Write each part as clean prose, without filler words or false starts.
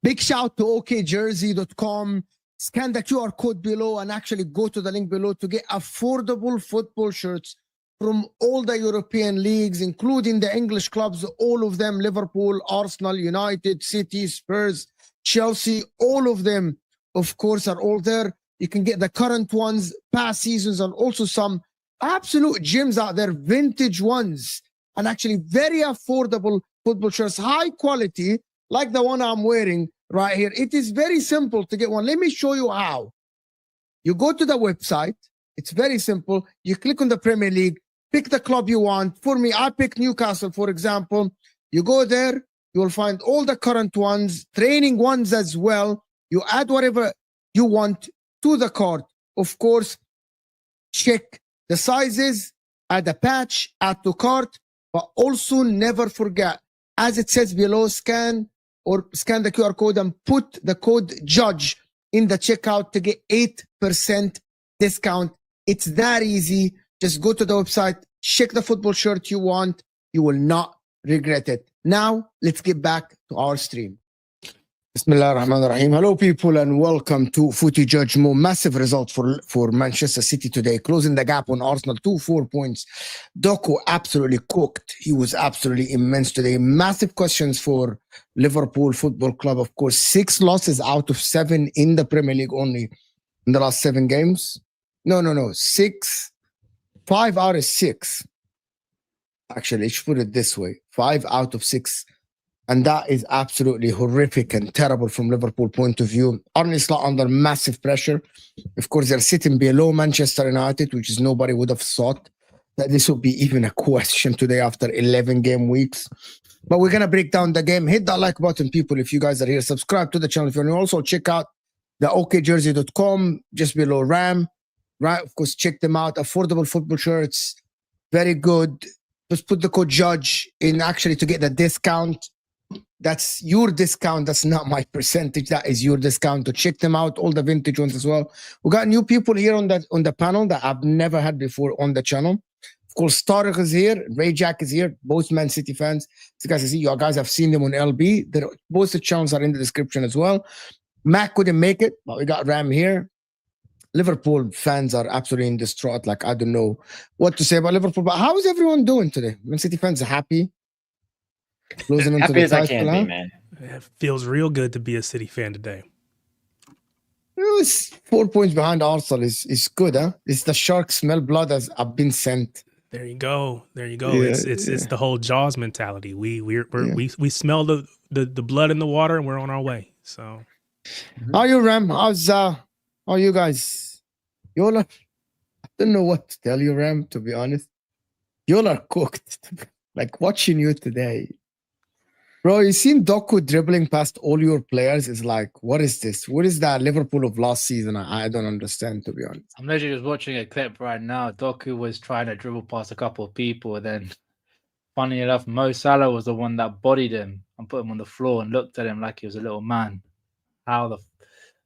Big shout to okjersey.com. Scan the QR code below and actually go to the link below to get affordable football shirts from all the European leagues, including the English clubs, all of them, Liverpool, Arsenal, United, City, Spurs, Chelsea, all of them, of course, are all there. You can get the current ones, past seasons, and also some absolute gems out there, vintage ones, and actually very affordable football shirts, high quality, like the one I'm wearing right here. It is very simple to get one. Let me show you how. You go to the website. It's very simple. You click on the Premier League, pick the club you want. For me, I pick Newcastle, for example. You go there, you will find all the current ones, training ones as well. You add whatever you want to the cart. Of course, check the sizes, add a patch, add to cart, but also never forget, as it says below, scan the QR code and put the code JUDGE in the checkout to get 8% discount. It's that easy. Just go to the website, check the football shirt you want. You will not regret it. Now, let's get back to our stream. Bismillah ar-Rahman ar-Rahim. Hello, people, and welcome to Footy Judge Mo. Massive result for Manchester City today, closing the gap on Arsenal to 4 points. Doku absolutely cooked. He was absolutely immense today. Massive questions for Liverpool Football Club. Of course, 6 losses out of 7 in the Premier League only in the last 7 games. No. 5 out of 6. Actually, let's put it this way. 5 out of 6. And that is absolutely horrific and terrible from Liverpool point of view. Arne Slot under massive pressure. Of course, they're sitting below Manchester United, which is nobody would have thought that this would be even a question today after 11 game weeks. But we're going to break down the game. Hit that like button, people, if you guys are here. Subscribe to the channel if you're new. Also, check out the okjersey.com just below Ram. Right? Of course, check them out. Affordable football shirts. Very good. Just put the code JUDGE in actually to get the discount. That's your discount. That's not my percentage. That is your discount. To check them out, all the vintage ones as well. We got new people here on the panel that I've never had before on the channel. Of course, Tariq is here. Ray Jack is here. Both Man City fans. So guys, I see you guys have seen them on LB. Both the channels are in the description as well. Mac couldn't make it, but we got Ram here. Liverpool fans are absolutely distraught. Like, I don't know what to say about Liverpool. But how is everyone doing today? Man City fans are happy. Closing into happy the as I can be, man. It feels real good to be a City fan today. It was 4 points behind Arsenal is good, huh? It's the shark smell blood as I've been sent. There you go. There you go. Yeah, It's the whole Jaws mentality. We smell the blood in the water and we're on our way. So how are you, Ram? How's Oh, you guys, y'all are, I don't know what to tell you, Ram, to be honest. Y'all are cooked. Like watching you today. Bro, you seen Doku dribbling past all your players is like, what is this? What is that Liverpool of last season? I don't understand, to be honest. I'm literally just watching a clip right now. Doku was trying to dribble past a couple of people, and then, funny enough, Mo Salah was the one that bodied him and put him on the floor and looked at him like he was a little man. How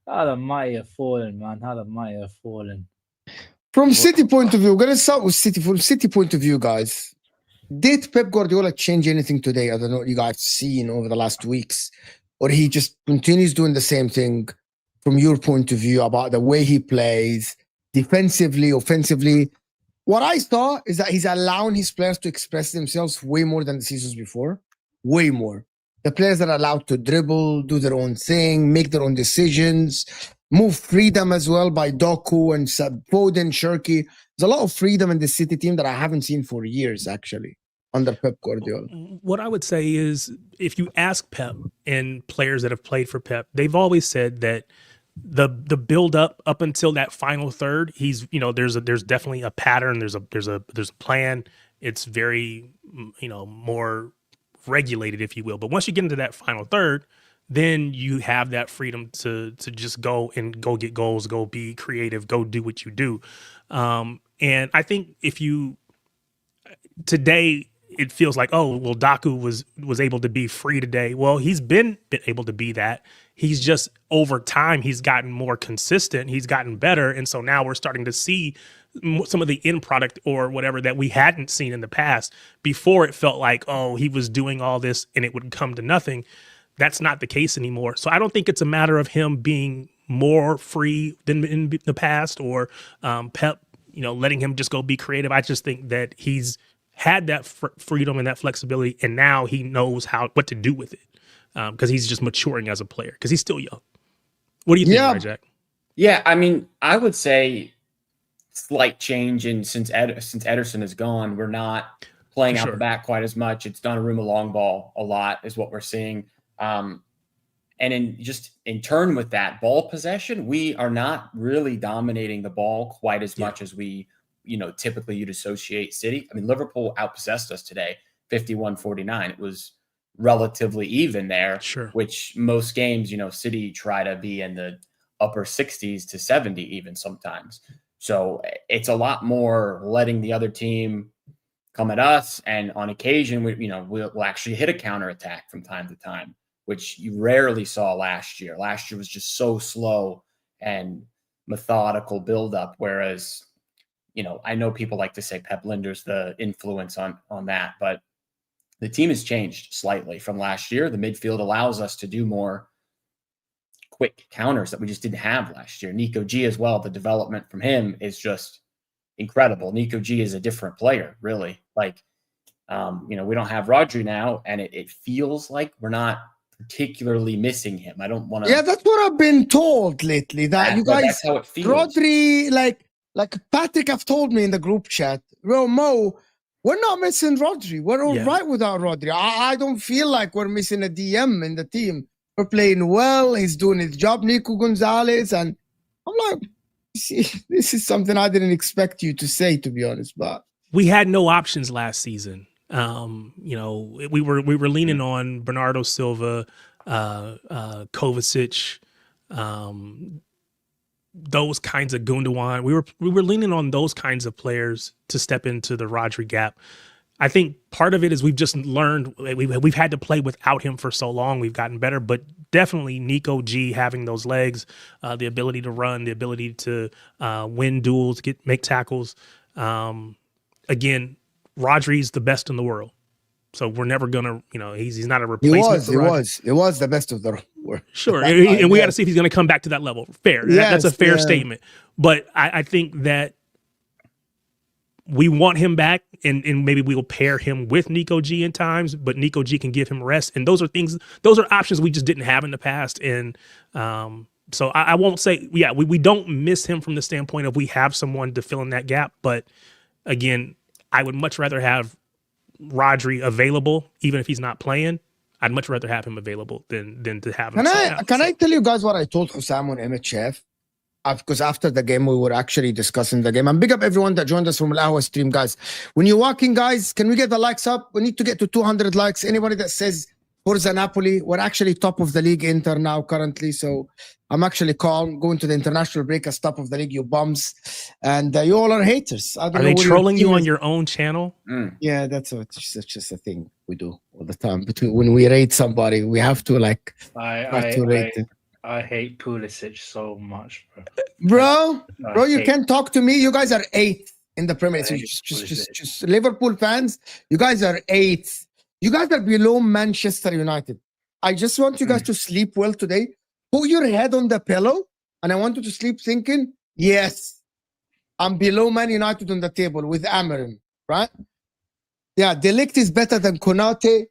the mighty have fallen, man. How the mighty have fallen. From City point of view, we're going to start with City. From City point of view, guys, did Pep Guardiola change anything today? I don't know what you guys seen over the last weeks, or he just continues doing the same thing from your point of view about the way he plays defensively, offensively. What I saw is that he's allowing his players to express themselves way more than the seasons before. Way more. The players that are allowed to dribble, do their own thing, make their own decisions, move freedom as well by Doku and Foden, Shirky. There's a lot of freedom in the City team that I haven't seen for years, actually, under Pep Guardiola. What I would say is, if you ask Pep and players that have played for Pep, they've always said that the build up until that final third, he's, you know, there's definitely a pattern. There's a plan. It's very, you know, more regulated, if you will. But once you get into that final third, then you have that freedom to just go get goals, go be creative, go do what you do. And I think today it feels like, oh, well, Doku was able to be free today. Well, he's been able to be that. He's just, over time, he's gotten more consistent. He's gotten better. And so now we're starting to see some of the end product or whatever that we hadn't seen in the past. Before, it felt like, oh, he was doing all this and it would come to nothing. That's not the case anymore. So I don't think it's a matter of him being more free than in the past, or Pep, you know, letting him just go be creative. I just think that he's had that freedom and that flexibility, and now he knows what to do with it, because he's just maturing as a player, because he's still young. What do you think, Rajak? Yeah, I mean, I would say slight change since Ederson is gone. We're not playing out the back quite as much. It's Donnarumma long ball a lot is what we're seeing. And in turn with that ball possession, we are not really dominating the ball quite as much as we, you know, typically you'd associate City. I mean, Liverpool outpossessed us today, 51-49. It was relatively even there, which most games, you know, City try to be in the upper 60s to 70 even sometimes. So it's a lot more letting the other team come at us. And on occasion, we'll actually hit a counterattack from time to time, which you rarely saw last year. Last year was just so slow and methodical buildup. Whereas, you know, I know people like to say Pep Linder's the influence on that, but the team has changed slightly from last year. The midfield allows us to do more quick counters that we just didn't have last year. Nico G as well. The development from him is just incredible. Nico G is a different player, really. Like, you know, we don't have Rodri now, and it feels like we're not particularly missing him. I don't want to. Yeah, that's what I've been told lately. That you guys, that's how it feels. Rodri, like Patrick have told me in the group chat, bro, Mo, we're not missing Rodri. We're all right without Rodri. I don't feel like we're missing a DM in the team. We're playing well. He's doing his job, Nico Gonzalez. And I'm like, see, this is something I didn't expect you to say, to be honest. But we had no options last season. You know, we were leaning on Bernardo Silva, Kovacic, those kinds of Gundogan. We were leaning on those kinds of players to step into the Rodri gap. I think part of it is we've just learned we've had to play without him for so long. We've gotten better, but definitely Nico G having those legs, the ability to run, the ability to win duels, make tackles. Again, Rodri's the best in the world. So we're never going to, you know, he's not a replacement. It was the best of the world. Sure. And we got to see if he's going to come back to that level. Fair. That's a fair statement. But I think that we want him back, and maybe we'll pair him with Nico G in times, but Nico G can give him rest. And those are options we just didn't have in the past. And so I won't say, we don't miss him from the standpoint of we have someone to fill in that gap. But again, I would much rather have Rodri available, even if he's not playing. I'd much rather have him available than to have him. Can I tell you guys what I told Hussam on MHF? because after the game, we were actually discussing the game. And big up everyone that joined us from Al stream, guys. When you're walking, guys, can we get the likes up? We need to get to 200 likes. Anybody that says Forza Napoli, we're actually top of the league Inter now currently. So I'm actually calm going to the international break as top of the league, you bums. And you all are haters. I don't Are know they what trolling you your on team your own channel? Yeah, that's just a thing we do all the time. Between when we rate somebody, we have to like rate it. I hate Pulisic so much, Bro, you hate- can't talk to me. You guys are 8th in the Premier League. Just Liverpool fans. You guys are 8th. You guys are below Manchester United. I just want you guys to sleep well today. Put your head on the pillow, and I want you to sleep thinking, yes, I'm below Man United on the table with Amarim, right? Yeah, De Ligt is better than Konate.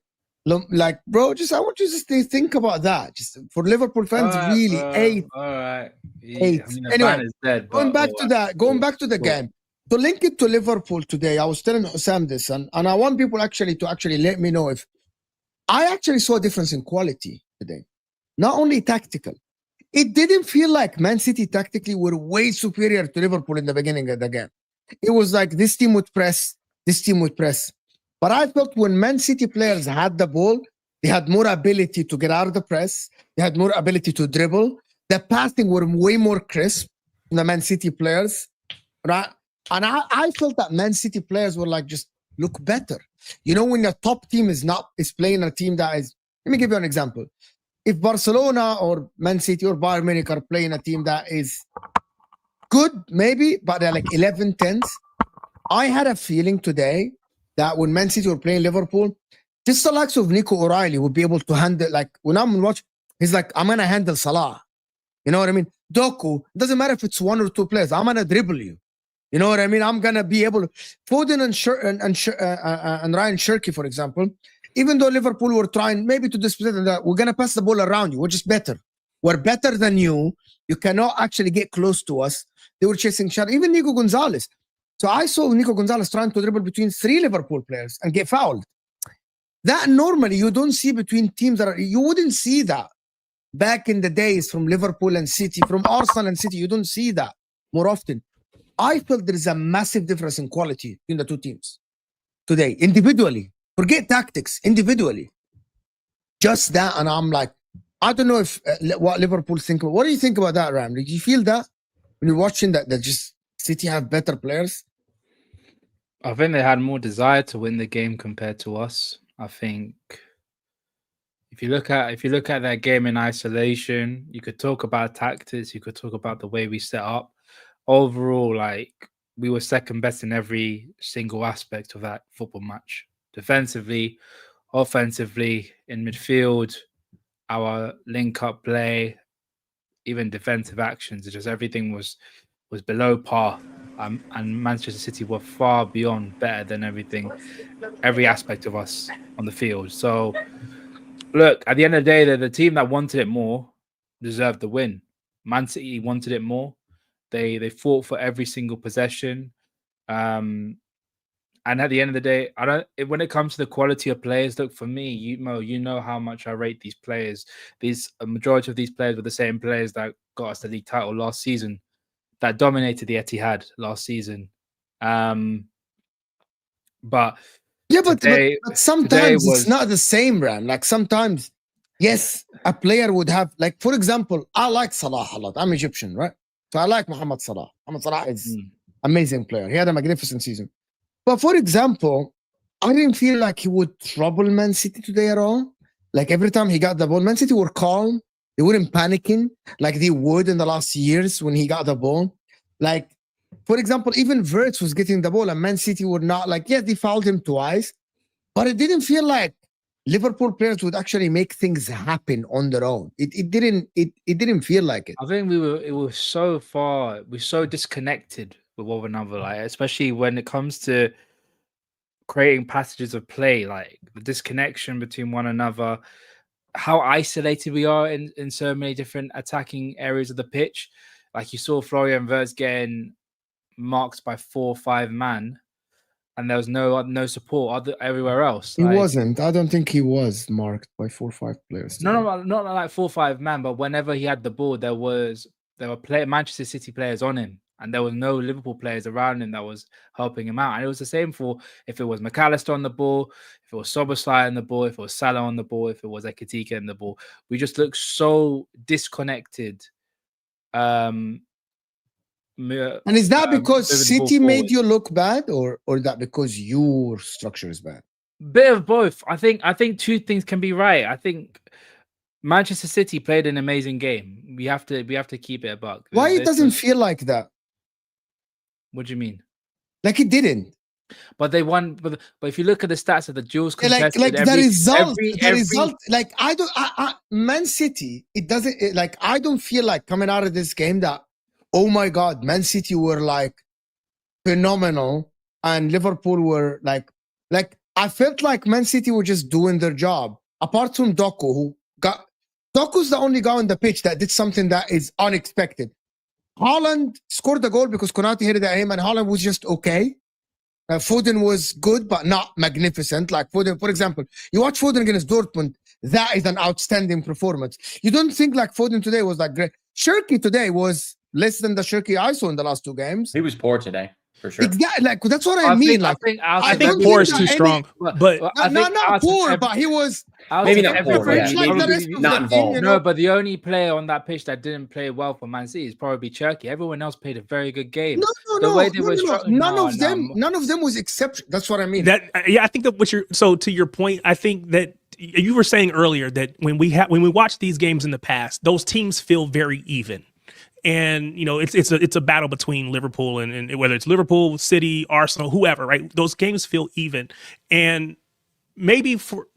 Like, bro, I want you to think about that. Just for Liverpool fans, really, 8. All right. 8. I mean, the Anyway, fan is dead, going but- back to the game. To link it to Liverpool today, I was telling Osam this, and I want people to let me know if I actually saw a difference in quality today. Not only tactical. It didn't feel like Man City tactically were way superior to Liverpool in the beginning of the game. It was like this team would press. But I felt when Man City players had the ball, they had more ability to get out of the press. They had more ability to dribble. The passing were way more crisp than the Man City players, right? And I felt that Man City players were like, just look better. You know, when the top team is playing a team that is, let me give you an example. If Barcelona or Man City or Bayern Munich are playing a team that is good, maybe, but they're like 11-10s, I had a feeling today that when Man City were playing Liverpool, just the likes of Nico O'Reilly would be able to handle, like, when I'm watching, he's like, I'm going to handle Salah. You know what I mean? Doku, doesn't matter if it's 1 or 2 players, I'm going to dribble you. You know what I mean? I'm going to be able to... Foden and Ryan Shirky, for example, even though Liverpool were trying maybe to dispossess that, we're going to pass the ball around you. We're just better. We're better than you. You cannot actually get close to us. They were chasing shot. Even Nico Gonzalez. So I saw Nico Gonzalez trying to dribble between 3 Liverpool players and get fouled. That normally you don't see between teams you wouldn't see that back in the days from Liverpool and City, from Arsenal and City. You don't see that more often. I felt there is a massive difference in quality between the two teams today, individually. Forget tactics, individually. Just that, and I'm like, I don't know if what Liverpool think. What do you think about that, Ram? Did you feel that when you're watching that just City have better players? I think they had more desire to win the game compared to us. I think if you look at that game in isolation, you could talk about tactics, you could talk about the way we set up. Overall, like, we were second best in every single aspect of that football match. Defensively, offensively, in midfield, our link-up play, even defensive actions. Just everything was below par. And Manchester City were far beyond better than every aspect of us on the field. So, look, at the end of the day, the team that wanted it more deserved the win. Man City wanted it more. They fought for every single possession. And at the end of the day, when it comes to the quality of players, look, for me, you know how much I rate these players. A majority of these players were the same players that got us the league title last season, that dominated the Etihad last season. But sometimes it's not the same, Ram. Like, sometimes, yes, a player would have, like, for example, I like Salah a lot. I'm Egyptian, right? So I like Mohamed Salah. Mohamed Salah is amazing player. He had a magnificent season. But for example, I didn't feel like he would trouble Man City today at all. Like, every time he got the ball, Man City were calm. They weren't panicking like they would in the last years when he got the ball. Like, for example, even Wirtz was getting the ball and Man City were not like, yes, they fouled him twice, but it didn't feel like Liverpool players would actually make things happen on their own. It didn't feel like it. I think we're so disconnected with one another, like, especially when it comes to creating passages of play, like the disconnection between one another, how isolated we are in so many different attacking areas of the pitch. Like, you saw Florian Wirtz getting marked by 4 or 5 man, and there was no support everywhere else. He wasn't. I don't think he was marked by 4 or 5 players. No, not like 4 or 5 man, but whenever he had the ball, there was there were Manchester City players on him, and there was no Liverpool players around him that was helping him out. And it was the same for if it was McAllister on the ball, if it was Szoboszlai on the ball, if it was Salah on the ball, if it was Ekitike on the ball. We just looked so disconnected. And is that because City made you look bad, or that because your structure is bad? Bit of both. I think two things can be right. I think Manchester City played an amazing game. We have to keep it a buck. Why it doesn't feel like that? What do you mean? Like it didn't. But they won. But if you look at the stats of the duels contested, like the result. Like Man City. It doesn't. Like I don't feel like coming out of this game that, oh my God, Man City were like phenomenal and Liverpool were like I felt like Man City were just doing their job. Apart from Doku's the only guy on the pitch that did something that is unexpected. Haaland scored the goal because Konate hit it at him, and Haaland was just okay. Foden was good, but not magnificent. Like Foden, for example, you watch Foden against Dortmund, that is an outstanding performance. You don't think like Foden today was like great. Shirky today was less than the Shirky I saw in the last two games. He was poor today. For sure. Exactly, like that's what I mean. I think poor is too strong, but not poor, but he was maybe not poor. Not involved. No, but the only player on that pitch that didn't play well for Man City is probably Cherki. Everyone else played a very good game. None of them was exception. That's what I mean. I think that to your point, I think that you were saying earlier that when we watch these games in the past, those teams feel very even. And it's a battle between Liverpool and whether it's Liverpool, City, Arsenal, whoever, right? Those games feel even, and maybe for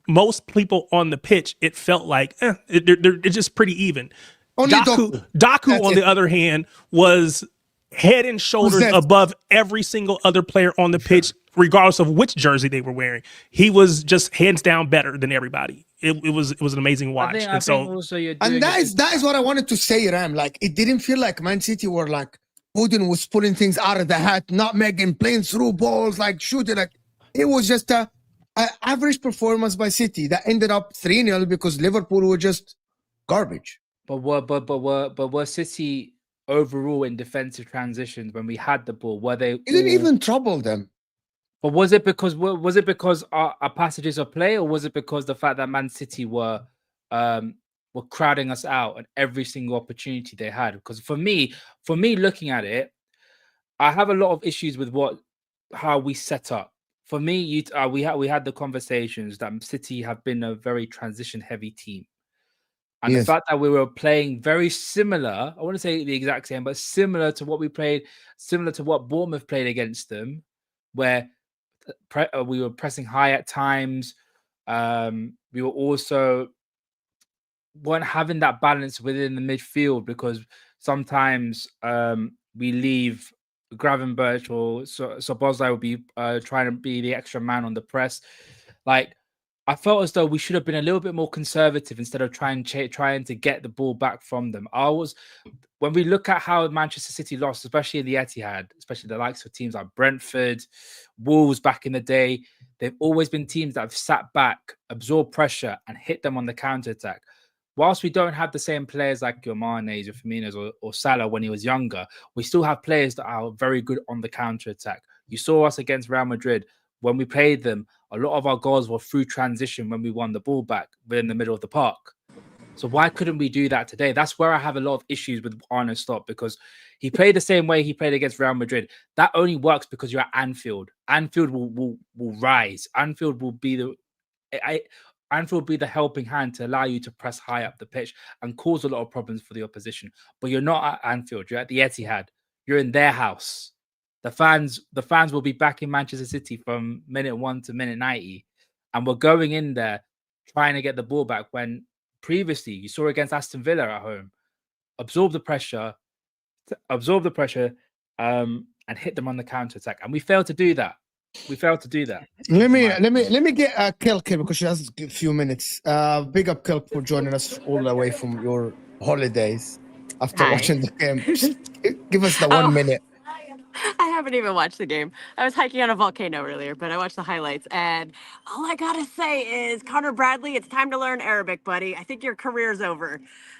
most people on the pitch, it felt like they're just pretty even. Doku on the other hand, was head and shoulders above every single other player on the pitch, regardless of which jersey they were wearing. He was just hands down better than everybody. It was an amazing watch. That is what I wanted to say, Ram. Like it didn't feel like Man City were like Foden was pulling things out of the hat, not making playing through balls, like shooting. Like it was just a average performance by City that ended up 3-0 because Liverpool were just garbage. But were City overall in defensive transitions when we had the ball? Were they? It didn't even trouble them. But was it because our passages of play, or was it because the fact that Man City were crowding us out at every single opportunity they had? Because for me, looking at it, I have a lot of issues with how we set up. For me, we had the conversations that City have been a very transition-heavy team. And the fact that we were playing very similar, I want to say the exact same, but similar to what we played, similar to what Bournemouth played against them, where we were pressing high at times. We were also weren't having that balance within the midfield because sometimes we leave Gravenberch or Szoboszlai would be trying to be the extra man on the press. Like I felt as though we should have been a little bit more conservative instead of trying to get the ball back from them. When we look at how Manchester City lost, especially in the Etihad, especially the likes of teams like Brentford, Wolves back in the day, they've always been teams that have sat back, absorbed pressure, and hit them on the counter-attack. Whilst we don't have the same players like your Mane's, your Firmino's, or Salah when he was younger, we still have players that are very good on the counter-attack. You saw us against Real Madrid. When we played them, a lot of our goals were through transition when we won the ball back within the middle of the park. So why couldn't we do that today? That's where I have a lot of issues with Arne Slot, because he played the same way he played against Real Madrid. That only works because you're at Anfield. Anfield will rise. Anfield will be the helping hand to allow you to press high up the pitch and cause a lot of problems for the opposition. But you're not at Anfield. You're at the Etihad. You're in their house. The fans will be back in Manchester City from minute 1 to minute 90. And we're going in there trying to get the ball back when previously you saw against Aston Villa at home, absorb the pressure, and hit them on the counter-attack. And we failed to do that. Let me get Kelk here because she has a few minutes. Big up Kelk for joining us all the way from your holidays after watching the game. Give us the 1 minute. I haven't even watched the game. I was hiking on a volcano earlier, but I watched the highlights. And all I gotta say is, Connor Bradley, it's time to learn Arabic, buddy. I think your career's over.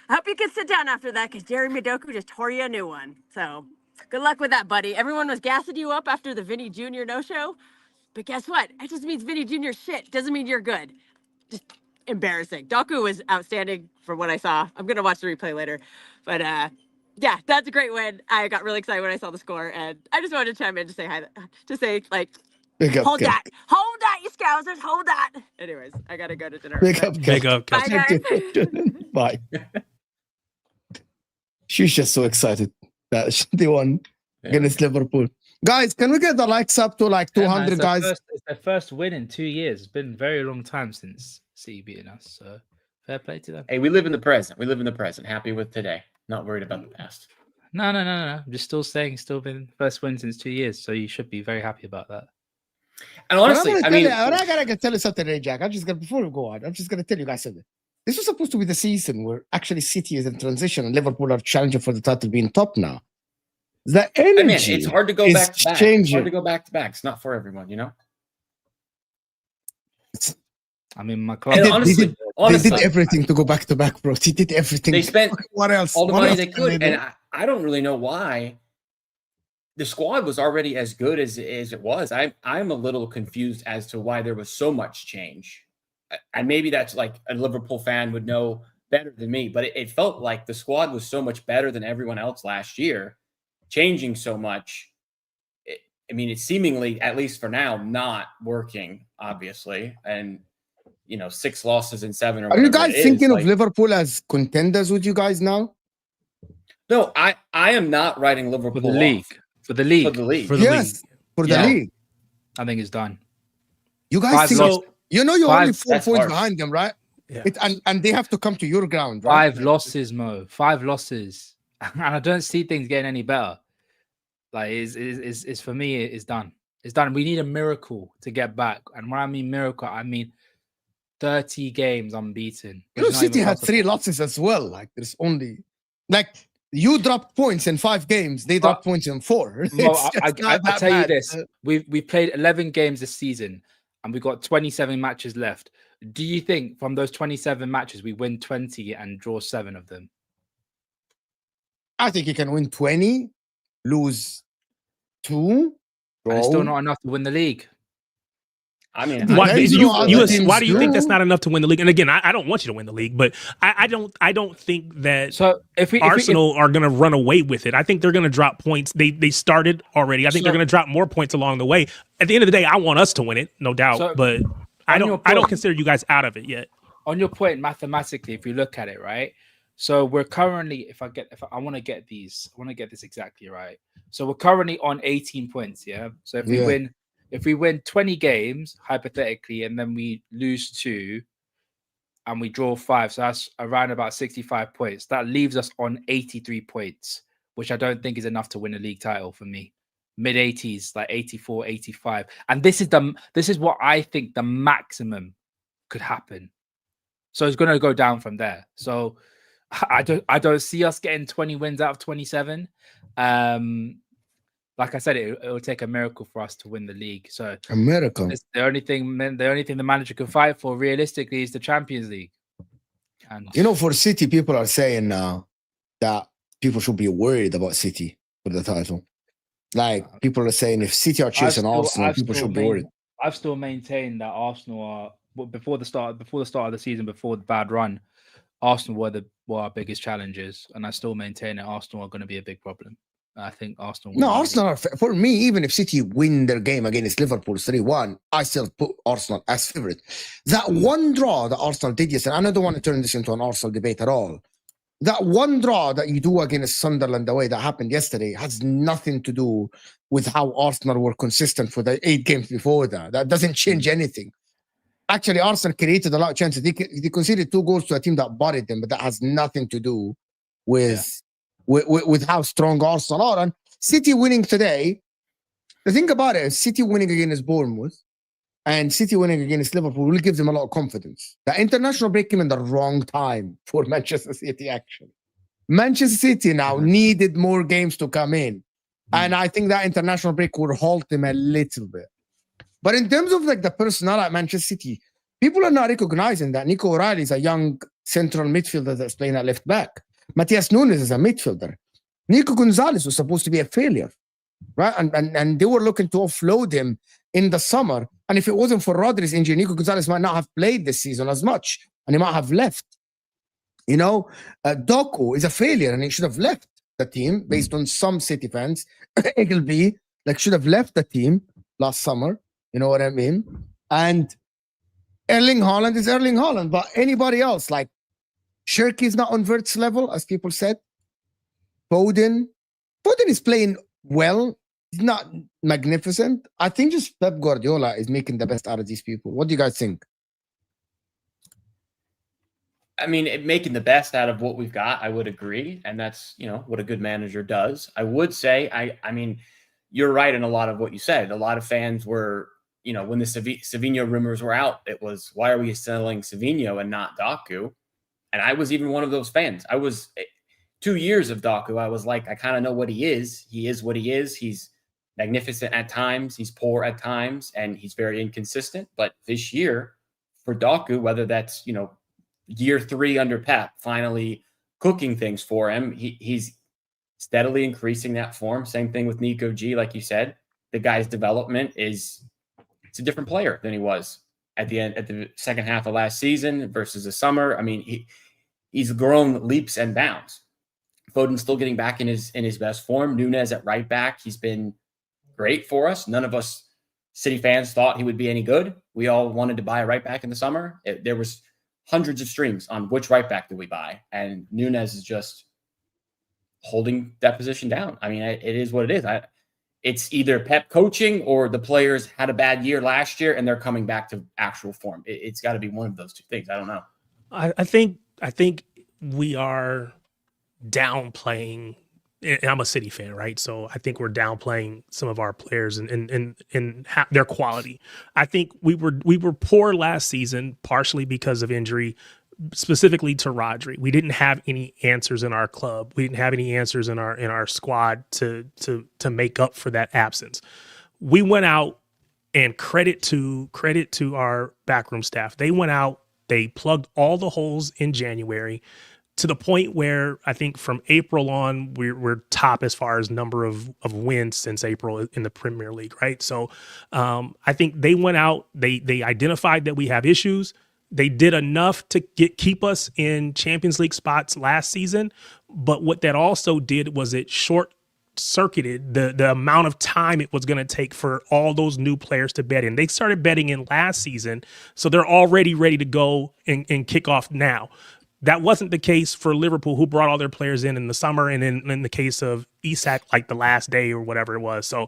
I hope you can sit down after that, because Jeremy Doku just tore you a new one. So good luck with that, buddy. Everyone was gassing you up after the Vinny Jr. no-show. But guess what? It just means Vinny Jr. shit. Doesn't mean you're good. Just embarrassing. Doku was outstanding from what I saw. I'm going to watch the replay later. But yeah, that's a great win. I got really excited when I saw the score. And I just wanted to chime in to say hi. To say, like, hold that. Hold that, you Scousers. Hold that. Anyways, I got to go to dinner. Big up, Big up, Bye, guys. Bye. She's just so excited that they won against Liverpool. Guys, can we get the likes up to like 200, guys? It's their first win in 2 years. It's been a very long time since City beating us. So fair play to them. Hey, we live in the present. We live in the present. Happy with today. Not worried about the past. No. I'm just still saying, still been first win since 2 years. So you should be very happy about that. And honestly, I mean, I gotta tell you something today, Jack. Before we go on, I'm just gonna tell you guys something. This was supposed to be the season where actually City is in transition and Liverpool are challenging for the title being top now. The energy it's hard to go back to back. It's hard to go back to back. It's not for everyone, you know? I mean, my club. And honestly, honestly, they did everything to go back to back, bro. They did everything. They spent what else? all the What money else they can could. do? And I don't really know why. The squad was already as good as it was. I'm a little confused as to why there was so much change. And maybe that's like a Liverpool fan would know better than me, but it felt like the squad was so much better than everyone else last year, changing so much. I mean, it's seemingly, at least for now, not working, obviously. And, 6 losses in 7. Are you guys thinking of Liverpool as contenders with you guys now? No, I am not writing Liverpool For the league. For the league. For the league. For the league. For the league. I think it's done. You guys think you're only 4 points harsh. behind them, right? Yeah. And they have to come to your ground, right? 5 losses, Mo. 5 losses. And I don't see things getting any better. Like, is for me, it's done. It's done. We need a miracle to get back. And when I mean miracle, I mean 30 games unbeaten. City had 3 losses as well. Like, there's only... Like, you dropped points in 5 games. They dropped points in 4. Well, I tell you this. We played 11 games this season, and we got 27 matches left. Do you think from those 27 matches, we win 20 and draw 7 of them? I think you can win 20, lose 2. And it's still not enough to win the league. I mean, why do you think that's do. not enough to win the league? And again, I don't want you to win the league, but I don't think that Arsenal are going to run away with it. I think they're going to drop points. They started already. I think they're going to drop more points along the way. At the end of the day, I want us to win it, no doubt. But I don't consider you guys out of it yet. On your point, mathematically, if you look at it, right? So we're currently, I want to get this exactly right. So we're currently on 18 points, yeah. So if we win 20 games, hypothetically, and then we lose 2 and we draw 5, so that's around about 65 points. That leaves us on 83 points, which I don't think is enough to win a league title for me. Mid-80s, like 84, 85. And this is what I think the maximum could happen. So it's going to go down from there. So I don't see us getting 20 wins out of 27. Like I said, it will take a miracle for us to win the league. So a miracle. The only thing the manager can fight for realistically is the Champions League. And for City, people are saying now that people should be worried about City for the title. Like, people are saying if City are chasing Arsenal, people should be worried. I've still maintained that Arsenal are before the start of the season, before the bad run, Arsenal were our biggest challenges, and I still maintain that Arsenal are going to be a big problem. I think Arsenal. Arsenal are, for me, even if City win their game against Liverpool 3-1, I still put Arsenal as favorite. That one draw that Arsenal did yesterday, and I don't want to turn this into an Arsenal debate at all. That one draw that you do against Sunderland, the way that happened yesterday, has nothing to do with how Arsenal were consistent for the 8 games before that. That doesn't change anything. Actually, Arsenal created a lot of chances. They conceded 2 goals to a team that buried them, but that has nothing to do with how strong Arsenal are. And City winning today, the thing about it is City winning against Bournemouth and City winning against Liverpool will give them a lot of confidence. The international break came in the wrong time for Manchester City, actually. Manchester City now needed more games to come in. And I think that international break will halt him a little bit. But in terms of like the personnel at Manchester City, people are not recognizing that Nico O'Reilly is a young central midfielder that's playing at left back. Matthias Nunes is a midfielder. Nico Gonzalez was supposed to be a failure, right? And they were looking to offload him in the summer. And if it wasn't for Rodri's injury, Nico Gonzalez might not have played this season as much, and he might have left. You know, Doku is a failure, and he should have left the team based on some City fans. Eagleby, like, should have left the team last summer. You know what I mean? And Erling Haaland is Erling Haaland, but anybody else, like Shirky is not on Wirtz level, as people said. Foden is playing well. He's not magnificent. I think just Pep Guardiola is making the best out of these people. What do you guys think? I mean, making the best out of what we've got, I would agree. And that's, you know, what a good manager does. I would say, I mean, you're right in a lot of what you said. A lot of fans were, you know, when the Savinho rumors were out, it was, why are we selling Savinho and not Doku? And I was even one of those fans. I was 2 years of Doku. I was like, I kind of know what he is. He is what he is. He's magnificent at times. He's poor at times, and he's very inconsistent. But this year for Doku, whether that's, you know, year 3 under Pep, finally cooking things for him, he's steadily increasing that form. Same thing with Nico G, like you said. The guy's development it's a different player than he was at the second half of last season versus the summer. I mean, he's grown leaps and bounds. Foden's still getting back in his best form. Nunes at right back, he's been great for us. None of us City fans thought he would be any good. We all wanted to buy a right back in the summer. There was hundreds of streams on which right back do we buy, and Nunes is just holding that position down. I mean, it is what it is. It's either Pep coaching or the players had a bad year last year and they're coming back to actual form. It's got to be one of those two things. I don't know. I think we are downplaying. And I'm a City fan, right? So I think we're downplaying some of our players and their quality. I think we were poor last season, partially because of injury, specifically to Rodri. We didn't have any answers in our club. We didn't have any answers in our squad to make up for that absence. We went out, and credit to our backroom staff. They went out, they plugged all the holes in January, to the point where I think from April on, we're top as far as number of wins since April in the Premier League, right? So I think they went out, they identified that we have issues. They did enough to keep us in Champions League spots last season. But what that also did was it short-circuited the amount of time it was going to take for all those new players to bet in. They started betting in last season, so they're already ready to go and kick off now. That wasn't the case for Liverpool, who brought all their players in the summer, and in the case of Isak, like the last day or whatever it was. So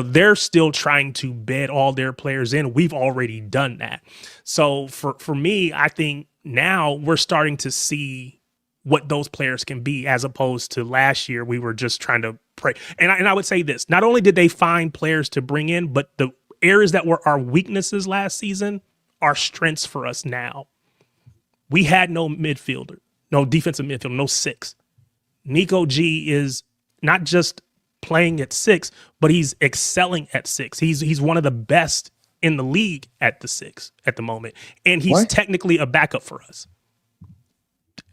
they're still trying to bed all their players in. We've already done that. So for me, I think now we're starting to see what those players can be, as opposed to last year we were just trying to pray. And I would say this: not only did they find players to bring in, but the areas that were our weaknesses last season are strengths for us now. We had no midfielder, no defensive midfielder, no 6. Nico G is not just playing at 6, but he's excelling at 6. He's one of the best in the league at the 6 at the moment. And he's technically a backup for us.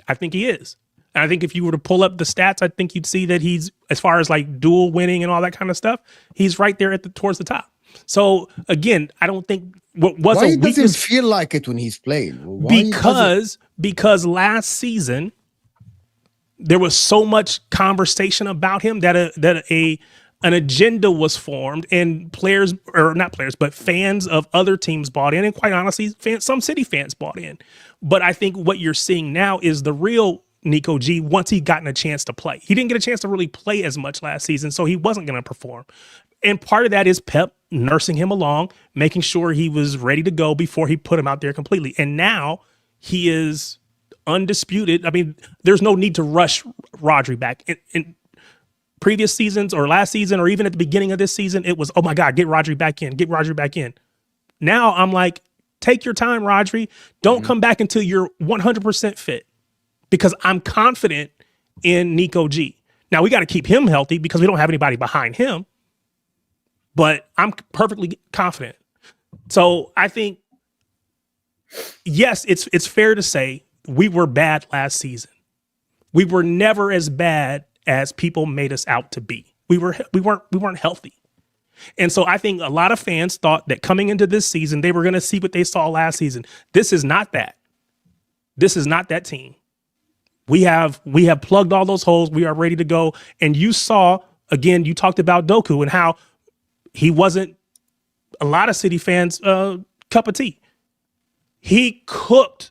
I think he is. And I think if you were to pull up the stats, I think you'd see that he's, as far as like dual winning and all that kind of stuff, he's right there towards the top. So again, I don't think what was Why a weakness. Doesn't feel like it when he's playing? Because last season there was so much conversation about him that an agenda was formed, and players, or not players, but fans of other teams bought in, and quite honestly, some City fans bought in. But I think what you're seeing now is the real Nico G once he gotten a chance to play. He didn't get a chance to really play as much last season, so he wasn't going to perform. And part of that is Pep nursing him along, making sure he was ready to go before he put him out there completely. And now he is undisputed. I mean, there's no need to rush Rodri back. In previous seasons or last season or even at the beginning of this season, it was, oh my God, get Rodri back in. Now I'm like, take your time, Rodri. Don't come back until you're 100% fit, because I'm confident in Nico G. Now we got to keep him healthy because we don't have anybody behind him. But I'm perfectly confident. So I think, yes, it's fair to say we were bad last season. We were never as bad as people made us out to be. We weren't healthy. And so I think a lot of fans thought that coming into this season, they were going to see what they saw last season. This is not that. This is not that team. We have plugged all those holes. We are ready to go. And you saw, again, you talked about Doku and how he wasn't a lot of City fans' cup of tea. He cooked.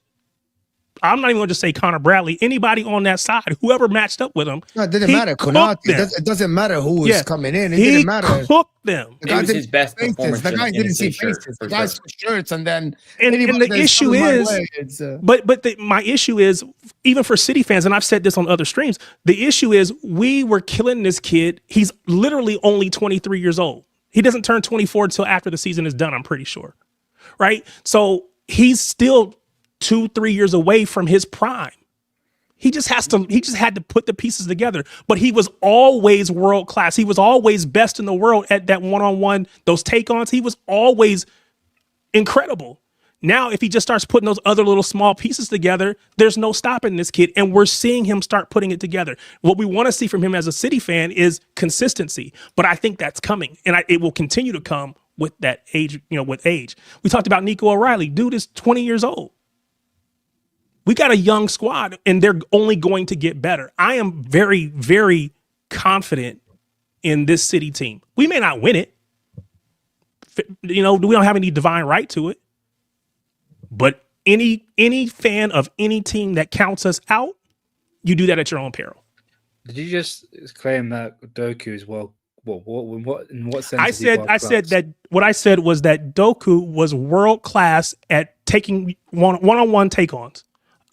I'm not even going to say Connor Bradley. Anybody on that side, whoever matched up with him. No, it didn't matter. Konate. It doesn't matter who was coming in. It didn't matter. He cooked them. It was his best performance. The guy didn't see faces. The guy saw shirts, and then and the issue is, my issue is, even for City fans, and I've said this on other streams, the issue is we were killing this kid. He's literally only 23 years old. He doesn't turn 24 until after the season is done, I'm pretty sure. Right? So he's still 2-3 years away from his prime. He just had to put the pieces together, but he was always world class. He was always best in the world at that one-on-one, those take-ons. He was always incredible. Now, if he just starts putting those other little small pieces together, there's no stopping this kid. And we're seeing him start putting it together. What we want to see from him as a City fan is consistency, but I think that's coming, and it will continue to come with that age, with age. We talked about Nico O'Reilly. Dude is 20 years old. We got a young squad, and they're only going to get better. I am very, very confident in this City team. We may not win it. We don't have any divine right to it. But any fan of any team that counts us out, you do that at your own peril. Did you just claim that Doku is what in what sense? I said that what I said was that Doku was world class at taking one-on-one take-ons.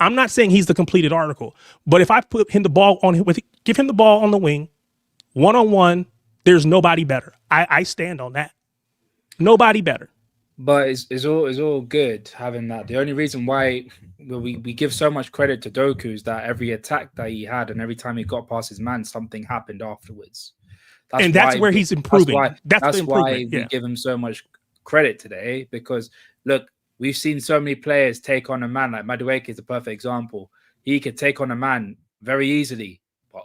I'm not saying he's the completed article, but if I give him the ball on the wing, one-on-one, there's nobody better. I stand on that. Nobody better. But it's all good having that. The only reason why we give so much credit to Doku is that every attack that he had and every time he got past his man, something happened afterwards. That's where he's improving. That's why we give him so much credit today, because look, we've seen so many players take on a man. Like Madueke is a perfect example. He could take on a man very easily. But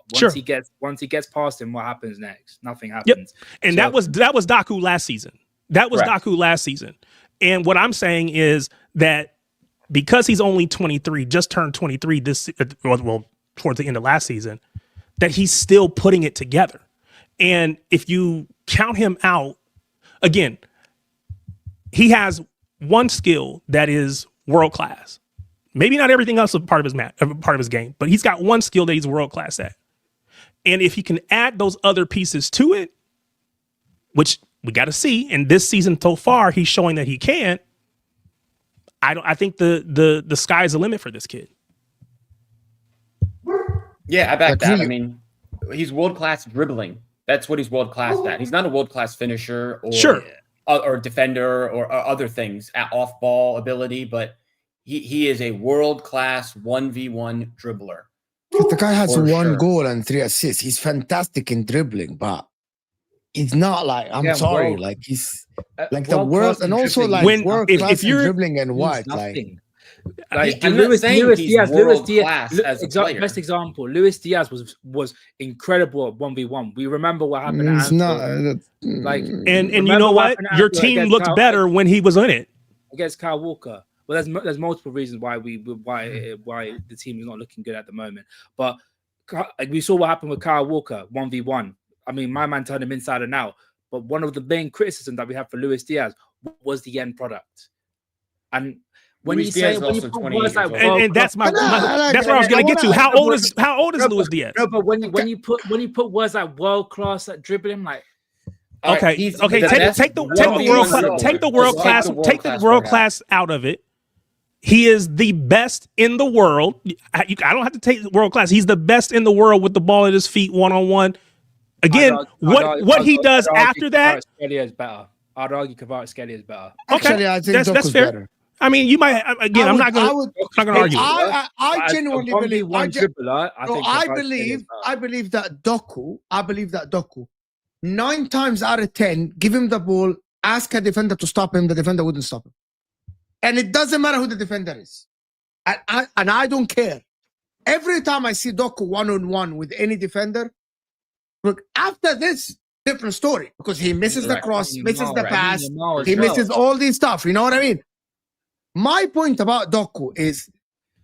once he gets past him, what happens next? Nothing happens. Yep. And that was Doku last season. That was Doku last season. And what I'm saying is that because he's only 23, just turned 23 towards the end of last season, that he's still putting it together. And if you count him out, again, he has one skill that is world class. Maybe not everything else is part of his game, but he's got one skill that he's world class at. And if he can add those other pieces to it, which we got to see, and this season so far he's showing that he can. I think the sky's the limit for this kid. Yeah, I back that. I mean, he's world class dribbling. That's what he's world class at. He's not a world class finisher or defender or other things at off ball ability, but he is a world class 1v1 dribbler. But the guy has one goal and 3 assists. He's fantastic in dribbling, but he's not like he's like the world, and also like world class in dribbling and what Luis Diaz as a player. Best example. Luis Diaz was incredible at 1v1. We remember what happened. It's not and you know what? Your team looked better when he was in it against Kyle Walker. Well, there's multiple reasons why the team is not looking good at the moment. But we saw what happened with Kyle Walker 1v1. I mean, my man turned him inside and out. But one of the main criticisms that we have for Luis Diaz was the end product. And when you say that's where I was going to get to. How old is Luis Diaz? No, but when you put words like world class at dribbling, like take the world class out of it. He is the best in the world. I don't have to take world class. He's the best in the world with the ball at his feet, one-on-one. Again, what he does after that, Skelly is better. I'd argue Kvaratskhelia is better. Okay, actually, I think that's fair. better. I mean, you might again. I'm not going to argue. I genuinely believe. I believe that Doku. 9 times out of 10, give him the ball, ask a defender to stop him. The defender wouldn't stop him, and it doesn't matter who the defender is. And I don't care. Every time I see Doku 1-on-1 with any defender, look, after this, different story, because he misses the cross, misses the pass, he misses all these stuff. You know what I mean? My point about Doku is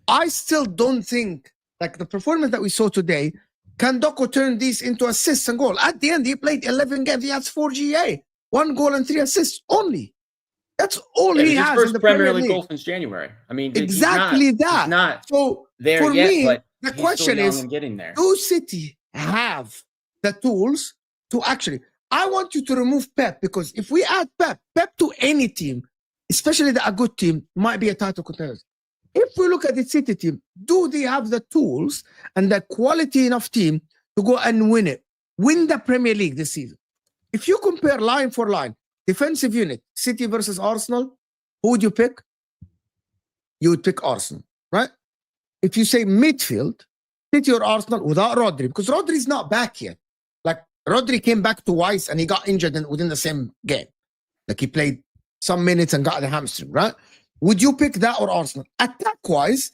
I still don't think, like the performance that we saw today, can Doku turn these into assists and goal? At the end, he played 11 games. He has 4 GA, 1 goal and 3 assists only. That's all he has first in the Premier League goal since January. I mean, exactly he's not so there for yet, me, but the question is, getting there. do City have the tools to actually? I want you to remove Pep, because if we add Pep to any team, especially a good team, might be a title contender. If we look at the City team, do they have the tools and the quality enough team to go and win the Premier League this season? If you compare line for line, defensive unit, City versus Arsenal, who would you pick? You would pick Arsenal, right? If you say midfield, City or Arsenal without Rodri, because Rodri's not back yet. Like, Rodri came back twice and he got injured within the same game. Like, he played some minutes and got the hamstring, right? Would you pick that or Arsenal? Attack-wise,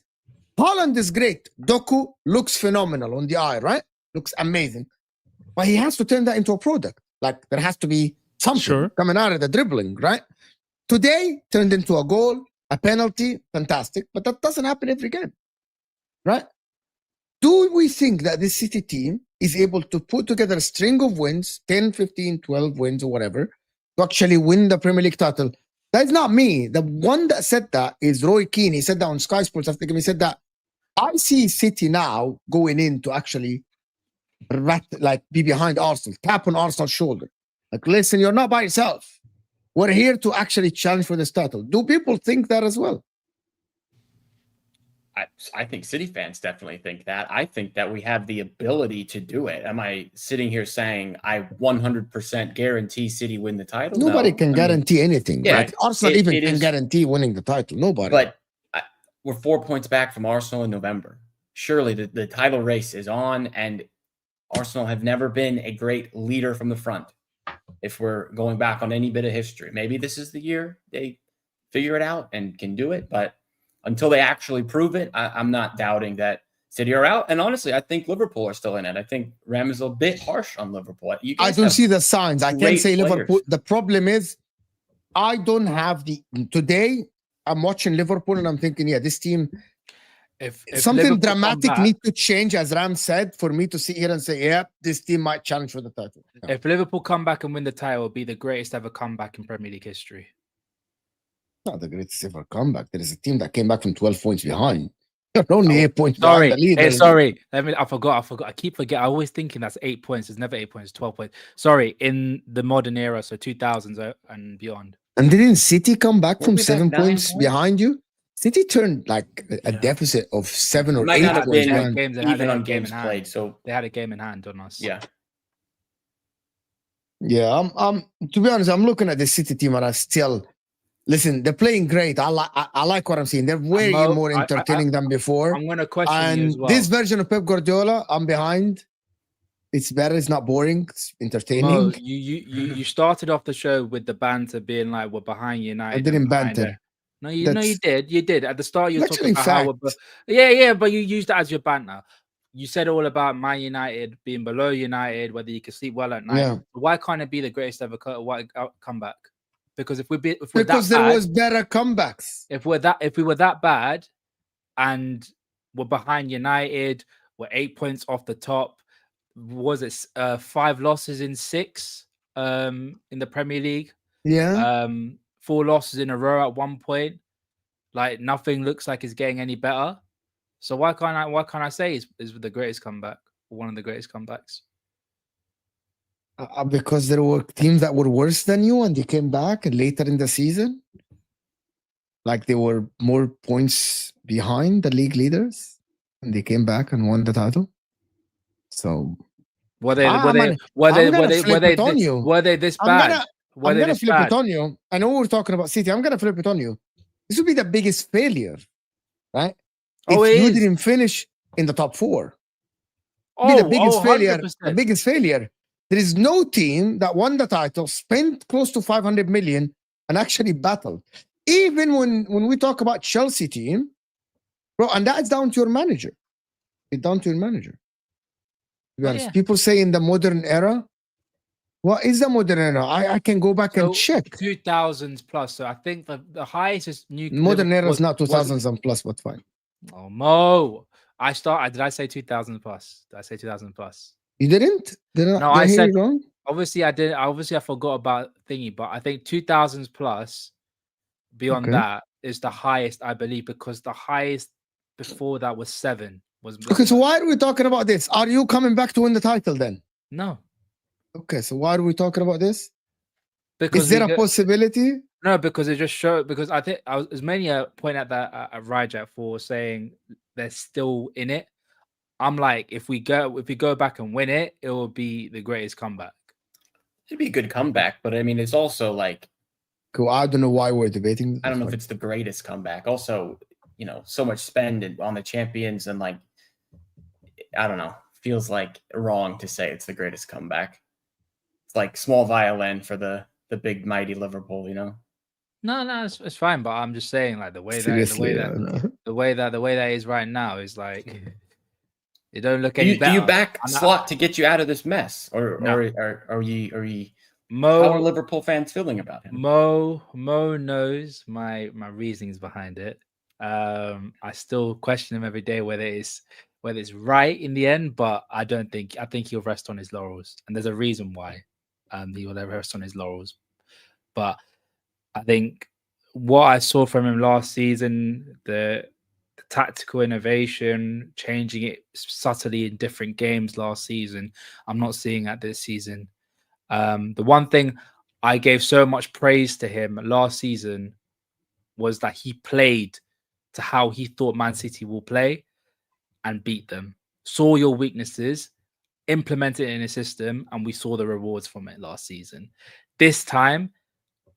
Haaland is great. Doku looks phenomenal on the eye, right? Looks amazing. But he has to turn that into a product. Like, there has to be something coming out of the dribbling, right? Today, turned into a goal, a penalty, fantastic. But that doesn't happen every game, right? Do we think that this City team is able to put together a string of wins, 10, 15, 12 wins or whatever, to actually win the Premier League title? That's not me. The one that said that is Roy Keane. He said that on Sky Sports after the game. He said that I see City now going in to actually be behind Arsenal, tap on Arsenal's shoulder. Like, listen, you're not by yourself. We're here to actually challenge for this title. Do people think that as well? I think City fans definitely think that. I think that we have the ability to do it. Am I sitting here saying I 100% guarantee City win the title? Nobody can guarantee anything. Yeah, right? Arsenal can guarantee winning the title. Nobody. But we're 4 points back from Arsenal in November. Surely the title race is on, and Arsenal have never been a great leader from the front. If we're going back on any bit of history, maybe this is the year they figure it out and can do it. But until they actually prove it, I'm not doubting that City are out. And honestly, I think Liverpool are still in it. I think Ram is a bit harsh on Liverpool. I don't see the signs. I can't say Liverpool. The problem is, I don't have today I'm watching Liverpool and I'm thinking, yeah, this team, if something Liverpool dramatic needs to change, as Ram said, for me to sit here and say, yeah, this team might challenge for the title. Yeah. If Liverpool come back and win the title, it'll be the greatest ever comeback in Premier League history. Not the greatest ever comeback. There is a team that came back from 12 points behind. They're only 8 points behind the leader. Sorry. I forgot. I keep forgetting. I always thinking that's 8 points. It's never 8 points, 12 points. Sorry, in the modern era, so 2000s and beyond. And didn't City come back from 7 points behind you? City turned like a deficit of 7 or 8 points. Even on games played. So they had a game in hand on us. Yeah. Yeah, to be honest, I'm looking at the City team and I still listen, they're playing great. I like what I'm seeing. They're way more entertaining than before. I'm going to question you as well. This version of Pep Guardiola, I'm behind. It's better. It's not boring. It's entertaining. Mo, you started off the show with the banter being like, we're behind United. I didn't banter. No, you did. You did. At the start, you were talking about how we're... but you used it as your banter. You said all about Man United being below United, whether you can sleep well at night. Yeah. Why can't it be the greatest ever comeback? Because if there was better comebacks. If we were that bad, and we're behind United, we're 8 points off the top. Was it 5 losses in 6 in the Premier League? Yeah. 4 losses in a row at one point. Like, nothing looks like it's getting any better. So why can't I say is the greatest comeback, one of the greatest comebacks? Because there were teams that were worse than you and they came back later in the season. Like, they were more points behind the league leaders and they came back and won the title. So were they this bad? I'm gonna flip it on you. I know we're talking about City. I'm gonna flip it on you. This would be the biggest failure, right? Oh, if it you is. didn't finish in the top 4. Oh, Be the biggest failure. 100%. The biggest failure. There is no team that won the title, spent close to 500 million, and actually battled. Even when we talk about Chelsea team, bro, and that's down to your manager. It's down to your manager. To be honest, yeah. people say in the modern era, what is the modern era? I can go back and So, check. 2000s plus. So I think the highest is new. Modern era is not was- 2000s and plus, but fine. Oh, Mo. Did I say 2000 plus? Did I say 2000 plus? You didn't? Did No, I I hear said- you wrong? Obviously, I did. Obviously, I forgot about thingy, but I think 2000s plus. Beyond Okay. that is the highest, I believe, because the highest before that was 7. Okay, so why are we talking about this? Are you coming back to win the title then? No, Okay, so why are we talking about this? because Is there a possibility? No, because it just showed. Because I think I was as many a point at that at Rajat for saying they're still in it. I'm like, if we go back and win it, it will be the greatest comeback. It'd be a good comeback, but I mean, it's also like, Cool. I don't know why we're debating. I don't know if it's the greatest comeback. Also, so much spend on the champions, and like, I don't know, feels like wrong to say it's the greatest comeback. It's like small violin for the big mighty Liverpool, No, it's fine. But I'm just saying, like the way Seriously, the way that is right now is like it don't look Do any you, better. do you back I'm not- Slot to get you out of this mess, or No. are you? How are Mo Liverpool fans feeling about him? Mo knows my reasonings behind it. I still question him every day whether it's right in the end, but I think he'll rest on his laurels, and there's a reason why he will rest on his laurels. But I think what I saw from him last season, the tactical innovation, changing it subtly in different games last season, I'm not seeing that this season. The one thing I gave so much praise to him last season was that he played to how he thought Man City will play and beat them. Saw your weaknesses, implemented it in his system, and we saw the rewards from it last season. This time,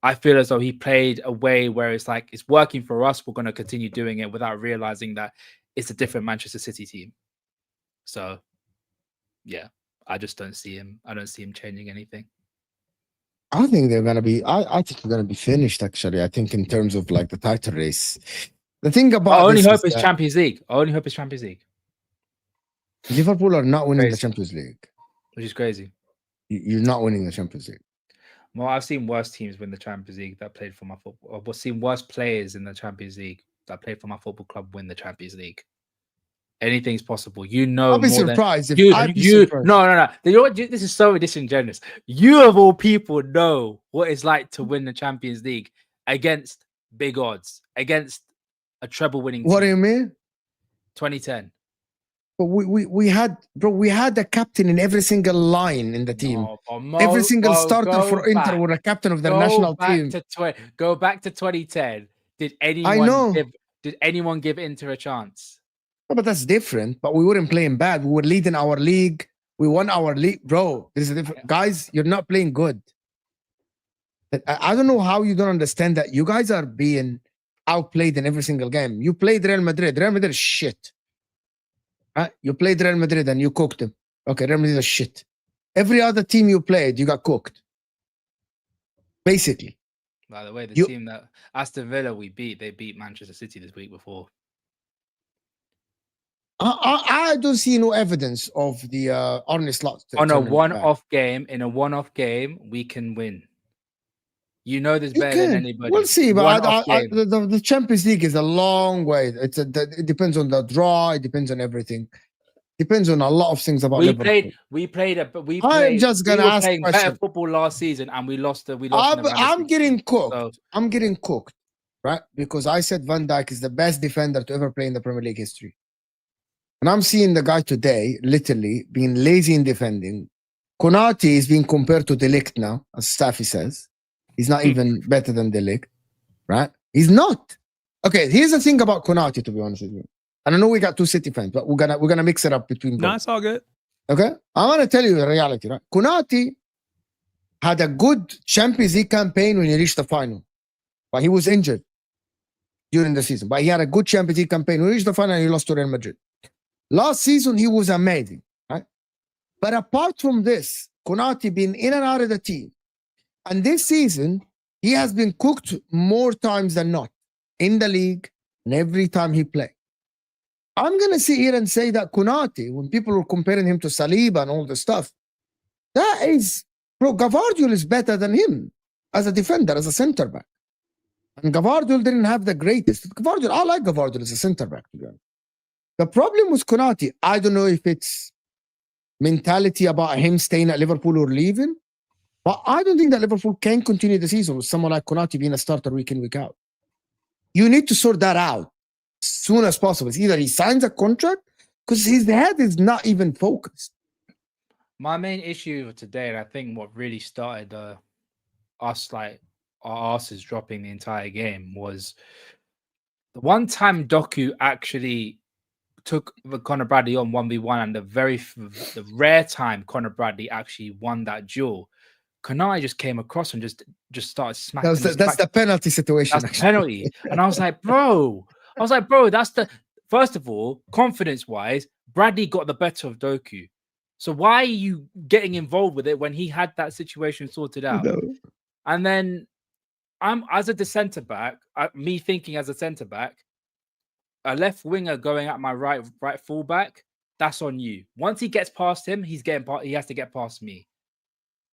I feel as though he played a way where it's like, it's working for us, we're going to continue doing it without realizing that it's a different Manchester City team. So, yeah. I just don't see him. I don't see him changing anything. I think they're gonna be. I think they're gonna be finished. Actually, I think in terms of like the title race. The thing about I only this hope is it's that Champions League. I only hope it's Champions League, Liverpool are not winning the Crazy. Champions League. which is crazy. You're not winning the Champions League. Well, I've seen worse teams win the Champions League that played for my football. I've seen worse players in the Champions League that played for my football club win the Champions League. Anything's possible. I'll be more than surprised if you. I'd be You surprised. no. You know what? This is so disingenuous. You of all people know what it's like to win the Champions League against big odds, against a treble-winning team. What do you mean? 2010. But we had, bro, we had a captain in every single line in the team. No, but Mo- Every single Mo, starter go for Inter back. were a captain of their Go national back team. go back to 2010. Did know. anyone give Inter a chance? No, but that's different. But we weren't playing bad. We were leading our league. We won our league, bro. This is different. Guys, you're not playing good. I don't know how you don't understand that. You guys are being outplayed in every single game. You played Real Madrid. Real Madrid is shit. Right? You played Real Madrid and you cooked them. Okay, Real Madrid is shit. Every other team you played, you got cooked. Basically. By the way, the You- team that Aston Villa they beat Manchester City this week before. I don't see no evidence of the Arne Slot. On a turning back. in a one-off game, we can win. You know this You better than can. anybody. We'll see, but One-off game. the Champions League is a long way. It depends on the draw. It depends on everything. Depends on a lot of things about we Liverpool. played. just gonna we were ask playing question. better football last season, and we lost. We lost. in the I'm round of getting 16. cooked. So, I'm getting cooked, right? Because I said Van Dijk is the best defender to ever play in the Premier League history. And I'm seeing the guy today literally being lazy in defending. Konate is being compared to De Ligt now, as Staffy says. He's not even better than De Ligt, right? He's not. Okay, here's the thing about Konate, to be honest with you. And I know we got two City fans, but we're gonna mix it up between both. No, it's all good. Okay, I want to tell you the reality, right? Konate had a good Champions League campaign when he reached the final, but he was injured. during the season. But he had a good Champions League campaign. We reached the final and he lost to Real Madrid. Last season, he was amazing, right? But apart from this, Konate been in and out of the team. And this season, he has been cooked more times than not in the league and every time he played. I'm going to sit here and say that Konate, when people were comparing him to Saliba and all the stuff, that is, bro, Gavardiol is better than him as a defender, as a center back. And Gavardiol didn't have the greatest. Gavardiol, I like Gavardiol as a center back, to be honest. The problem with Konate, I don't know if it's mentality about him staying at Liverpool or leaving, but I don't think that Liverpool can continue the season with someone like Konate being a starter week in, week out. You need to sort that out as soon as possible. It's either he signs a contract, because his head is not even focused. My main issue of today, and I think what really started us, like our asses dropping the entire game, was the one time Doku actually took Conor Bradley on 1v1, and the rare time Conor Bradley actually won that duel, Konate just came across and just started smacking. That's the penalty situation. That's the penalty. And I was like, bro, that's the, first of all, confidence-wise, Bradley got the better of Doku. So why are you getting involved with it when he had that situation sorted out? No. And then I'm, as a centre back, me thinking as a centre back, a left winger going at my right fullback, that's on you. Once he gets past him, he has to get past me.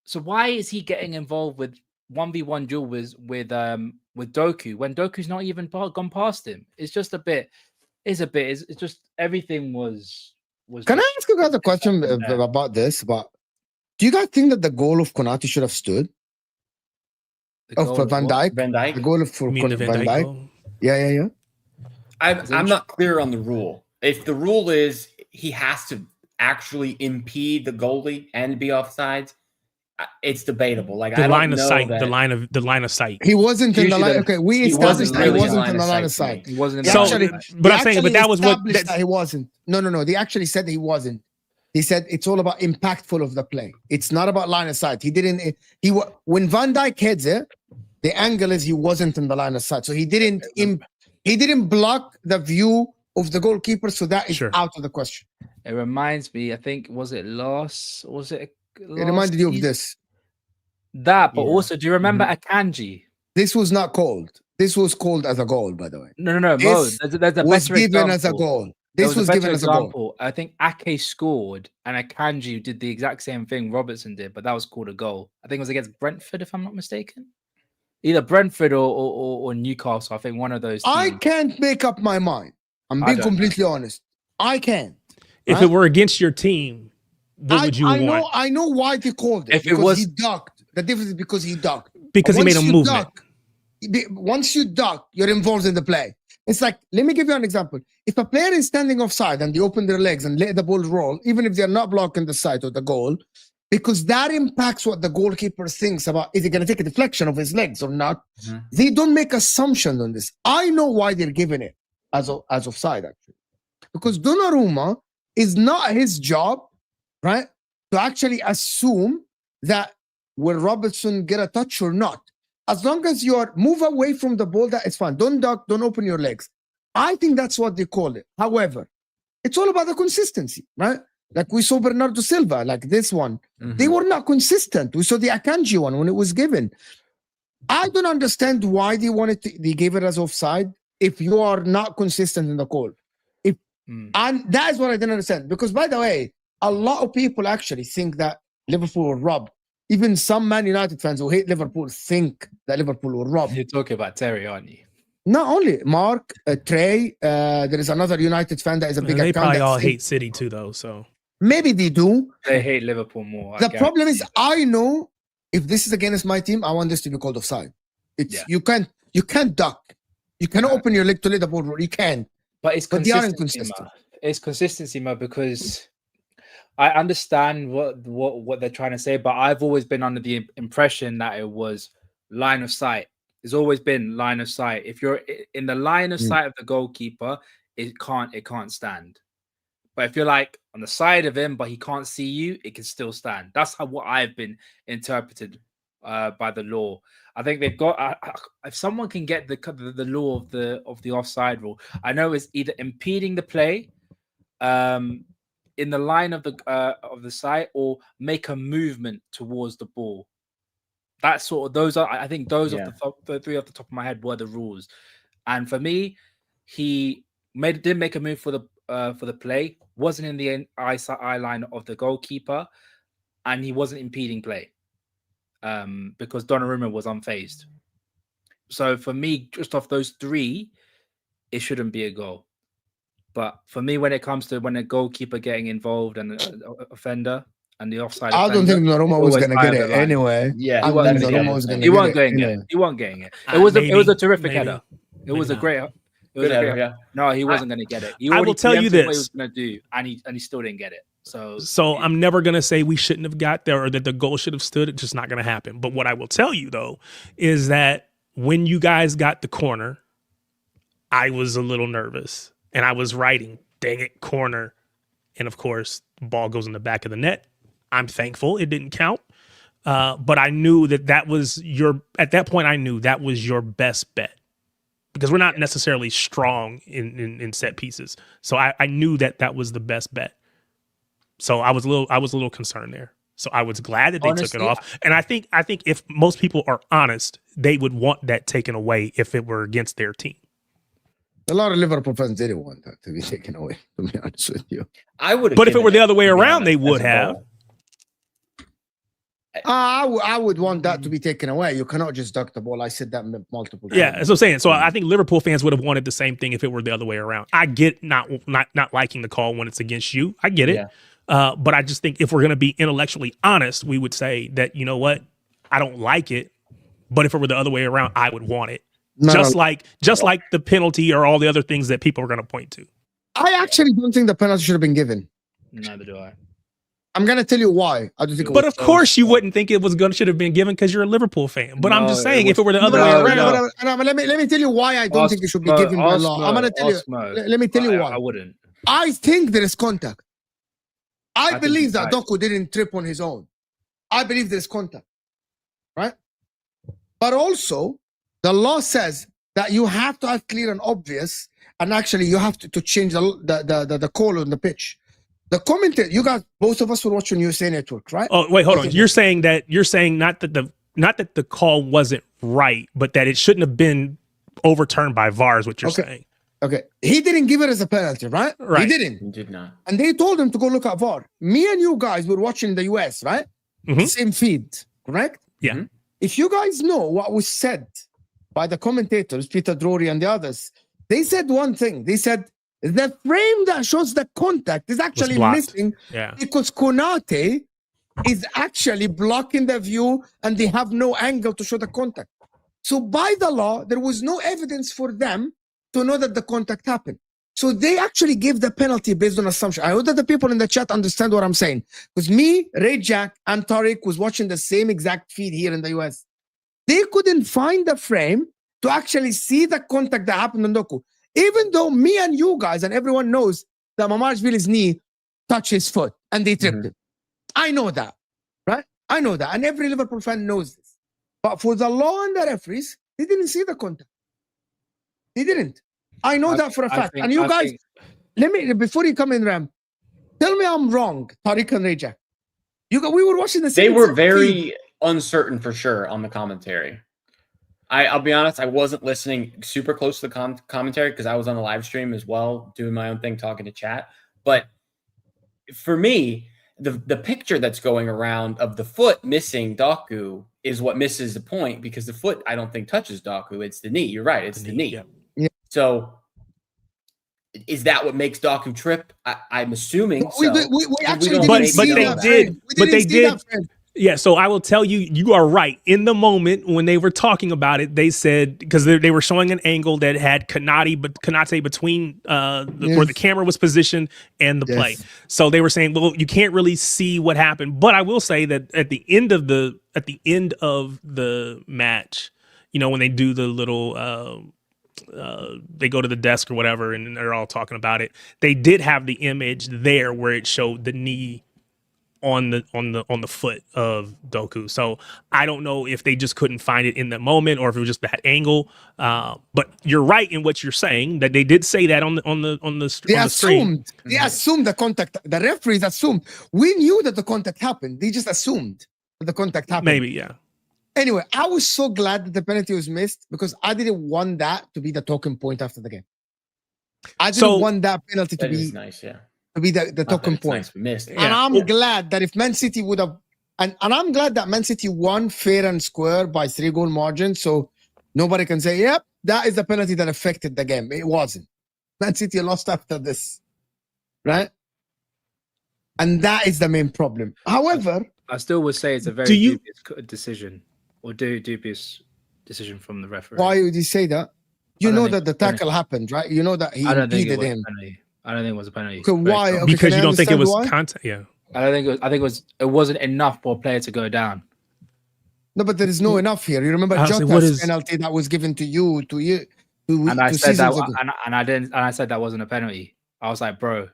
So why is he getting involved with 1v1 duel with Doku when Doku's not even gone past him? It's just a bit. It's just everything was. Can I ask you guys a question about this? But do you guys think that the goal of Konate should have stood? Of Van Dijk? Van Dijk? The goal of You mean the Van Dijk goal? Yeah. I'm not clear on the rule. If the rule is he has to actually impede the goalie and be offsides, it's debatable. Like The I line don't of know sight, that- the line of sight. He wasn't in the Usually line. the- Okay, we he established wasn't that he really wasn't line in the of line of sight sight. to He wasn't. They So, actually- but they I'm saying, but actually that was what. established that he wasn't. No. They actually said that he wasn't. He said it's all about impactful of the play. It's not about line of sight. He didn't. When Van Dijk heads it, the angle is he wasn't in the line of sight, so he didn't. He didn't block the view of the goalkeeper, so that is Sure. out of the question. It reminds me. I think it last It reminded you of season? this. That, but Yeah. also, do you remember Akanji? This was not called. This was called as a goal, by the way. No. Mo, This there's a was better given as a example. goal. There This was a given better as a goal. example. I think Ake scored and Akanji did the exact same thing Robertson did, but that was called a goal. I think it was against Brentford, if I'm not mistaken. Either Brentford or Newcastle. I think one of those. I teams. can't make up my mind. I'm I being don't know. completely honest. I can't. If it were against your team, what would you want? I know why they called it. If it because was- he ducked. The difference is because he ducked. Because he Once made a you movement. Once you duck, you're involved in the play. It's like, let me give you an example. If a player is standing offside and they open their legs and let the ball roll, even if they're not blocking the side of the goal, because that impacts what the goalkeeper thinks about, is he going to take a deflection of his legs or not? Mhm. They don't make assumptions on this. I know why they're giving it as offside, actually. Because Donnarumma is not his job, right, to actually assume that will Robertson get a touch or not. As long as you move away from the ball, that is fine. Don't duck, don't open your legs. I think that's what they call it. However, it's all about the consistency, right? Like we saw Bernardo Silva, like this one. They were not consistent. We saw the Akanji one when it was given. I don't understand why they gave it as offside if you are not consistent in the call. And that is what I didn't understand. Because, by the way, a lot of people actually think that Liverpool will rob. Even some Man United fans who hate Liverpool think that Liverpool will rob. You're talking about Terry, aren't you? Not only Mark, Trey, there is another United fan that is a big They account probably that all think- hate City too, though. So Maybe they do. They hate Liverpool more. I The problem is, guarantee. I know if this is against my team, I want this to be called offside. It's Yeah. you can't duck. You cannot open your leg to let the ball roll. You can. But it's But they are consistency, inconsistent. Mo. It's consistency, Mo, because I understand what they're trying to say, but I've always been under the impression that it was line of sight. It's always been line of sight. If you're in the line of sight of the goalkeeper, it can't stand. But if you're like on the side of him, but he can't see you, it can still stand. That's what I've been interpreted by the law. I think they've got. If someone can get the law of the offside rule, I know it's either impeding the play, in the line of the side, or make a movement towards the ball. That sort of those are. I think those of the three off the top of my head were the rules, and for me, he did make a move for the play. Wasn't in the eye line of the goalkeeper, and he wasn't impeding play. Because Donnarumma was unfazed. So for me, just off those three, it shouldn't be a goal. But for me, when it comes to when a goalkeeper getting involved and an offender and the offside, I don't think Donnarumma was going to get it anyway. Yeah, I don't think Donnarumma was going to He get wasn't it. getting it. He wasn't getting it. It was a terrific header. It was a great. It was Good header, yeah. No, he wasn't going to get it. I will tell you this: what he was going to do, and he still didn't get it. So I'm never going to say we shouldn't have got there or that the goal should have stood. It's just not going to happen. But what I will tell you, though, is that when you guys got the corner, I was a little nervous. And I was writing, dang it, corner. And, of course, the ball goes in the back of the net. I'm thankful it didn't count. But I knew that was at that point, I knew that was your best bet. Because we're not necessarily strong in set pieces. So I knew that was the best bet. So I was a little concerned there. So I was glad that they took it off. And I think if most people are honest, they would want that taken away if it were against their team. A lot of Liverpool fans didn't want that to be taken away, to be honest with you. I would, but if it were the other way around, they would have. I would want that to be taken away. You cannot just duck the ball. I said that multiple times. Yeah, that's what I'm saying. So I think Liverpool fans would have wanted the same thing if it were the other way around. I get not liking the call when it's against you. I get it. Yeah. But I just think if we're going to be intellectually honest, we would say that, you know what, I don't like it. But if it were the other way around, I would want it. Just like the penalty or all the other things that people are going to point to. I actually don't think the penalty should have been given. Neither do I. I'm going to tell you why. I don't think. But of course, you wouldn't think it was should have been given because you're a Liverpool fan. But I'm just saying, if it were the other way around, let me tell you why I don't think it should be given by law. I'm going to tell you. Let me tell you why. I wouldn't. I think there is contact. I believe that Doku didn't trip on his own. I believe there is contact, right? But also, the law says that you have to have clear and obvious, and actually you have to change the call on the pitch. The commentator, you guys, both of us were watching USA Network, right? Oh, wait, hold on. You're saying not that the call wasn't right, but that it shouldn't have been overturned by VAR is what you're saying. Okay. He didn't give it as a penalty, right? Right. He didn't. He did not. And they told him to go look at VAR. Me and you guys were watching the US, right? Mm-hmm. Same feed, correct? Yeah. Mm-hmm. If you guys know what was said by the commentators, Peter Drury and the others, they said one thing. They said the frame that shows the contact is actually missing because Konate is actually blocking the view and they have no angle to show the contact. So by the law, there was no evidence for them to know that the contact happened. So they actually gave the penalty based on assumption. I hope that the people in the chat understand what I'm saying. Because me, Ray Jack, and Tariq was watching the same exact feed here in the US. They couldn't find the frame to actually see the contact that happened on Doku. Even though me and you guys and everyone knows that Mamarashvili's knee touched his foot and they tripped him. I know that, right? I know that. And every Liverpool fan knows this. But for the law and the referees, they didn't see the contact. They didn't. I know that for a fact. And you guys, let me, before you come in, Ram, tell me I'm wrong, Tariq and Rajak. We were watching the same. They were very uncertain for sure on the commentary. I'll be honest, I wasn't listening super close to the commentary because I was on the live stream as well, doing my own thing, talking to chat. But for me, the picture that's going around of the foot missing Doku is what misses the point because the foot, I don't think, touches Doku. It's the knee. You're right. It's the knee. Yeah. So is that what makes Doku trip? I'm assuming we actually didn't see that. But they did. Yeah, so I will tell you, you are right. In the moment when they were talking about it, they said, because they were showing an angle that had Konate between where the camera was positioned and the play. So they were saying, well, you can't really see what happened. But I will say that at the end of the match, you know, when they do the little they go to the desk or whatever, and they're all talking about it. They did have the image there where it showed the knee on the foot of Doku. So I don't know if they just couldn't find it in the moment or if it was just that angle. But you're right in what you're saying, that they did say that on the screen. They assumed the contact. The referees assumed. We knew that the contact happened. They just assumed that the contact happened. Maybe, yeah. Anyway, I was so glad that the penalty was missed because I didn't want that to be the talking point after the game. I didn't want that penalty to be nice, yeah. To be the talking point. Nice, missed. And I'm glad that if Man City would have, and I'm glad that Man City won fair and square by 3-goal margin. So nobody can say, yep, that is the penalty that affected the game. It wasn't. Man City lost after this, right? And that is the main problem. However, I still would say it's a very dubious decision or dubious decision from the referee. Why would you say that? You know that the tackle happened, right? You know that he impeded him. I don't think it was a penalty. So why? Okay, because you don't think it was contact? Yeah. I don't think it was. It wasn't enough for a player to go down. No, but there is no enough here. You remember Jota's penalty that was given to you. And I said that, and I didn't. And I said that wasn't a penalty. I was like, bro,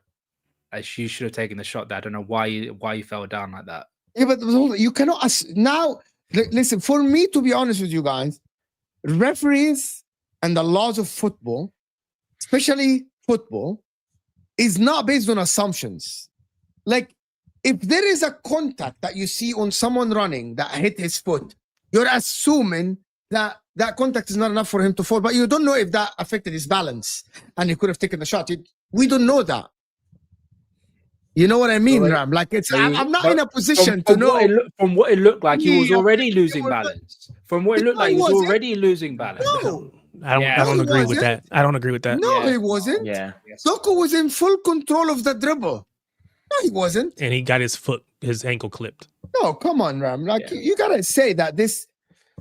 you should have taken the shot. There. I don't know why you fell down like that. Yeah, but you cannot. Now, listen. For me, to be honest with you guys, referees and the laws of football, especially football, is not based on assumptions. Like, if there is a contact that you see on someone running that hit his foot, you're assuming that that contact is not enough for him to fall, but you don't know if that affected his balance and he could have taken the shot. We don't know that. You know what I mean, Ram? Like, I'm not in a position to know. From what it looked like, he was already losing balance. From what it looked like, he was already losing balance. No. I don't agree with that. I don't agree with that. No, he wasn't. Yeah. Doku was in full control of the dribble. No, he wasn't. And he got his ankle clipped. No, come on, Ram. Like, you gotta say that this.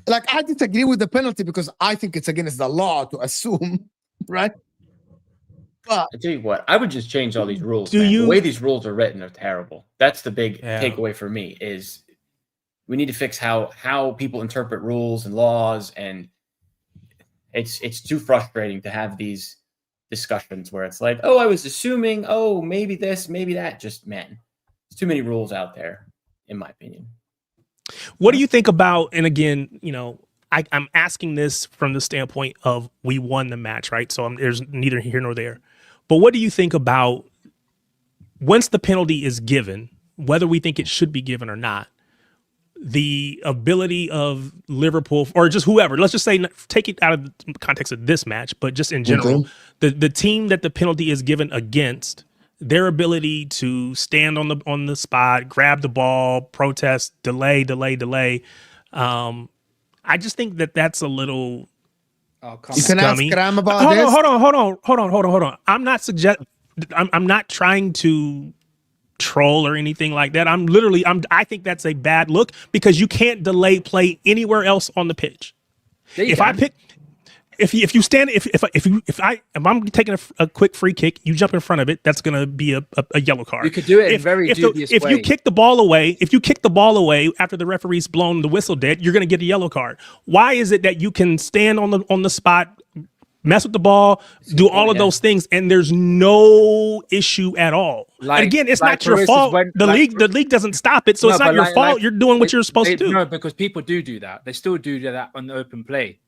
Like, I disagree with the penalty because I think it's against the law to assume, right? But I tell you what, I would just change all these rules. The way these rules are written are terrible. That's the big takeaway for me. Is we need to fix how people interpret rules and laws, and it's too frustrating to have these discussions where it's like, oh, I was assuming, oh, maybe this, maybe that. Just, man, there's too many rules out there, in my opinion. What do you think about, and again, I'm asking this from the standpoint of we won the match, right? So there's neither here nor there. But what do you think about once the penalty is given, whether we think it should be given or not, the ability of Liverpool or just whoever, let's just say, take it out of the context of this match, but just in general, the team that the penalty is given against, their ability to stand on the spot, grab the ball, protest, delay. I just think that's a little you can ask Graham about hold this. Hold on. I'm not trying to troll or anything like that. I think that's a bad look because you can't delay play anywhere else on the pitch. If I'm taking a quick free kick, you jump in front of it, that's going to be a yellow card. You could do it in very dubious way. If you kick the ball away after the referee's blown the whistle dead, you're going to get a yellow card. Why is it that you can stand on the spot, mess with the ball, do all of those things, and there's no issue at all? And again, it's not your fault. The league doesn't stop it, so it's not your fault. You're doing what you're supposed to do. No, because people do that. They still do that on the open play.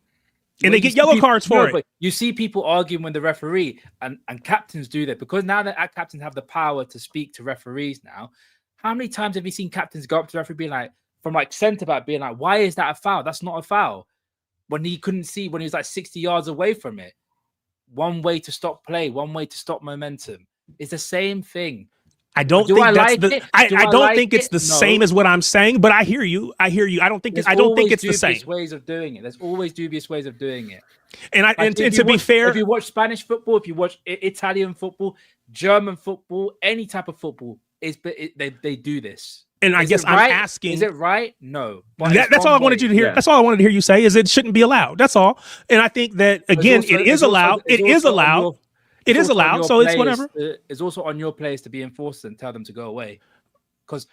And they get yellow cards for it. But you see people arguing with the referee, and captains do that because now that captains have the power to speak to referees now. How many times have you seen captains go up to the referee being like, from like centre back, being like, why is that a foul? That's not a foul. When he couldn't see, when he was like 60 yards away from it. One way to stop play, one way to stop momentum. It's the same thing. I don't think it's the same as what I'm saying, but I hear you. I don't think it's the same. Ways of doing it. There's always dubious ways of doing it. And to be fair, if you watch Spanish football, if you watch Italian football, German football, any type of football, they do this. And I guess I'm asking, is it right? No. That's all I wanted you to hear. Yeah. That's all I wanted to hear you say is it shouldn't be allowed. That's all. And I think that again, it is allowed. It is allowed. It is allowed, so it's whatever. It's also on your players to be enforced and tell them to go away, because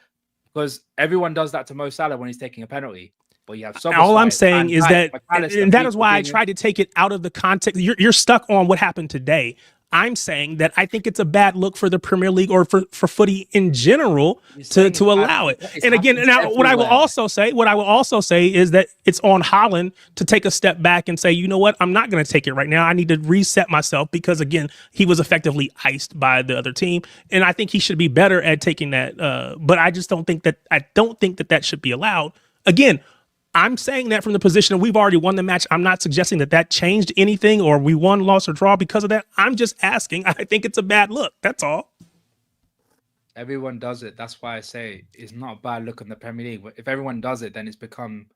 everyone does that to Mo Salah when he's taking a penalty. But you have all I'm saying is that, and that is why I tried to take it out of the context. You're stuck on what happened today. I'm saying that I think it's a bad look for the Premier League or for footy in general to allow it. And again, now what I will also say is that it's on Haaland to take a step back and say, you know what, I'm not going to take it right now. I need to reset myself because again, he was effectively iced by the other team, and I think he should be better at taking that. But I just don't think that that should be allowed. Again, I'm saying that from the position of we've already won the match. I'm not suggesting that changed anything or we won, lost, or draw because of that. I'm just asking. I think it's a bad look. That's all. Everyone does it. That's why I say it's not a bad look in the Premier League. But if everyone does it, then it's become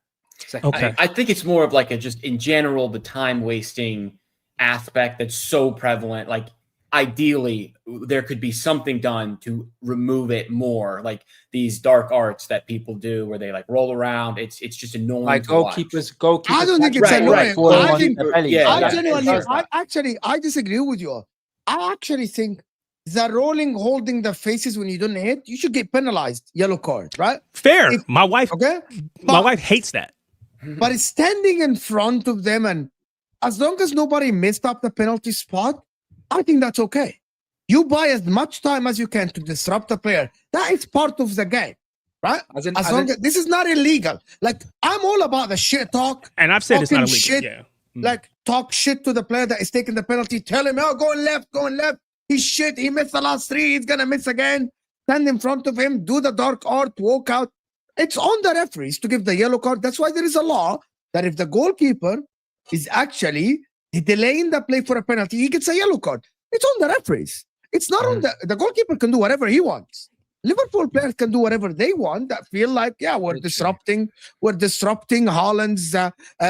second. Okay. I think it's more of like just in general, the time wasting aspect that's so prevalent. Like ideally there could be something done to remove it more, like these dark arts that people do where they like roll around. It's just annoying. Like goalkeepers. I don't think it's annoying. I disagree with you. I actually think the rolling, holding the faces when you don't hit, you should get penalized, yellow card, right? Fair. My wife hates that. But it's standing in front of them, and as long as nobody messed up the penalty spot, I think that's okay. You buy as much time as you can to disrupt the player. That is part of the game, right? As long as this is not illegal. Like, I'm all about the shit talk. And I've said it's not illegal. Shit, like, talk shit to the player that is taking the penalty. Tell him, oh, going left. He's shit. He missed the last 3. He's going to miss again. Stand in front of him. Do the dark art. Walk out. It's on the referees to give the yellow card. That's why there is a law that if the goalkeeper is actually delaying the play for a penalty, he gets a yellow card. It's on the referees. It's not on the goalkeeper can do whatever he wants. Liverpool players can do whatever they want that feel like, we're disrupting Haaland's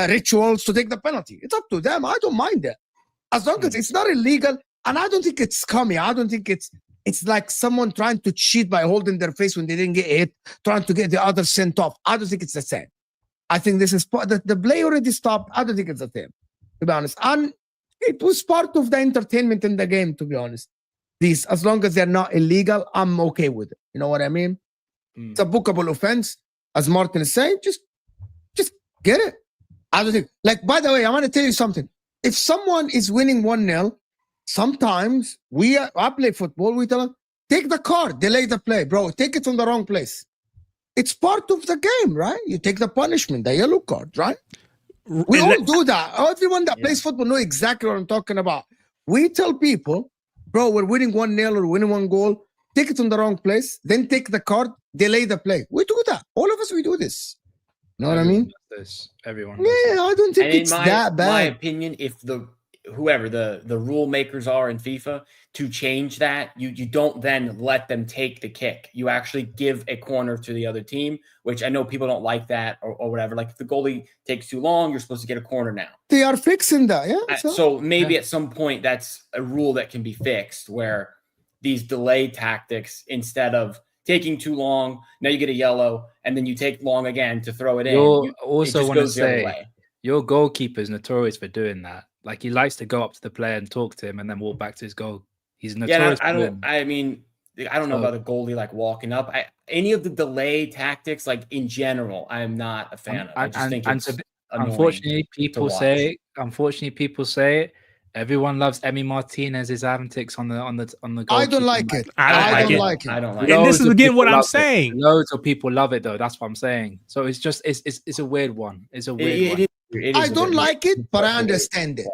rituals to take the penalty. It's up to them. I don't mind it. As long as it's not illegal, and I don't think it's scummy. I don't think it's like someone trying to cheat by holding their face when they didn't get hit, trying to get the other sent off. I don't think it's the same. I think this is the play already stopped. I don't think it's the same, to be honest. And it was part of the entertainment in the game, to be honest. These, as long as they're not illegal, I'm okay with it. You know what I mean? It's a bookable offense, as Martin is saying. Just get it. I don't think. Like, by the way, I want to tell you something. If someone is winning 1-0, sometimes I play football. We tell them, take the card, delay the play, bro. Take it from the wrong place. It's part of the game, right? You take the punishment, the yellow card, right? We all do that. Everyone that plays football knows exactly what I'm talking about. We tell people, bro, we're winning 1-0 or winning 1 goal. Take it from the wrong place. Then take the card, delay the play. We do that. All of us, we do this. You know what I mean? Everyone. Yeah, I don't think it's that bad. In my opinion, if whoever the rule makers are in FIFA to change that, you don't then let them take the kick. You actually give a corner to the other team, which I know people don't like that or whatever. Like if the goalie takes too long, you're supposed to get a corner now. They are fixing that, yeah. So maybe at some point that's a rule that can be fixed where these delay tactics, instead of taking too long, now you get a yellow, and then you take long again to throw it in. Also want to say, your goalkeeper is notorious for doing that. Like he likes to go up to the player and talk to him and then walk back to his goal. He's notorious. I don't know about the goalie like walking up. Any of the delay tactics, like in general, I'm not a fan of. I just think it's unfortunately people say it. Everyone loves Emi Martinez's antics on the goal. I don't like it. I don't like it. And this is again what I'm saying. Loads of people love it though. That's what I'm saying. So it's just it's a weird one. It's a weird one. I don't like it, but I understand it.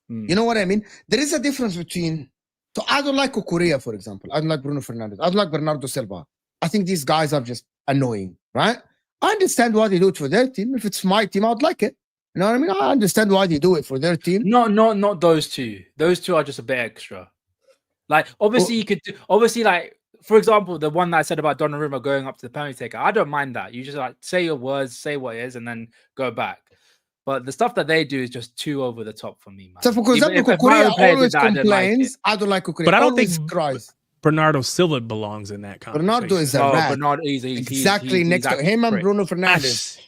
You know what I mean? There is a difference between. So I don't like Kukurea, for example. I don't like Bruno Fernandes. I don't like Bernardo Silva. I think these guys are just annoying, right? I understand why they do it for their team. If it's my team, I'd like it. You know what I mean? I understand why they do it for their team. Not those two. Those two are just a bit extra. Like obviously you could do, like for example, the one that I said about Donnarumma going up to the penalty taker. I don't mind that. You just like say your words, say what it is, and then go back. But the stuff that they do is just too over the top for me, man. So for example, Kukurea always complains. I don't like Kukurea. But I don't think cries. Bernardo Silva belongs in that conversation. Bernardo is a rat. Bernardo is exactly next to him and Bruno Fernandes.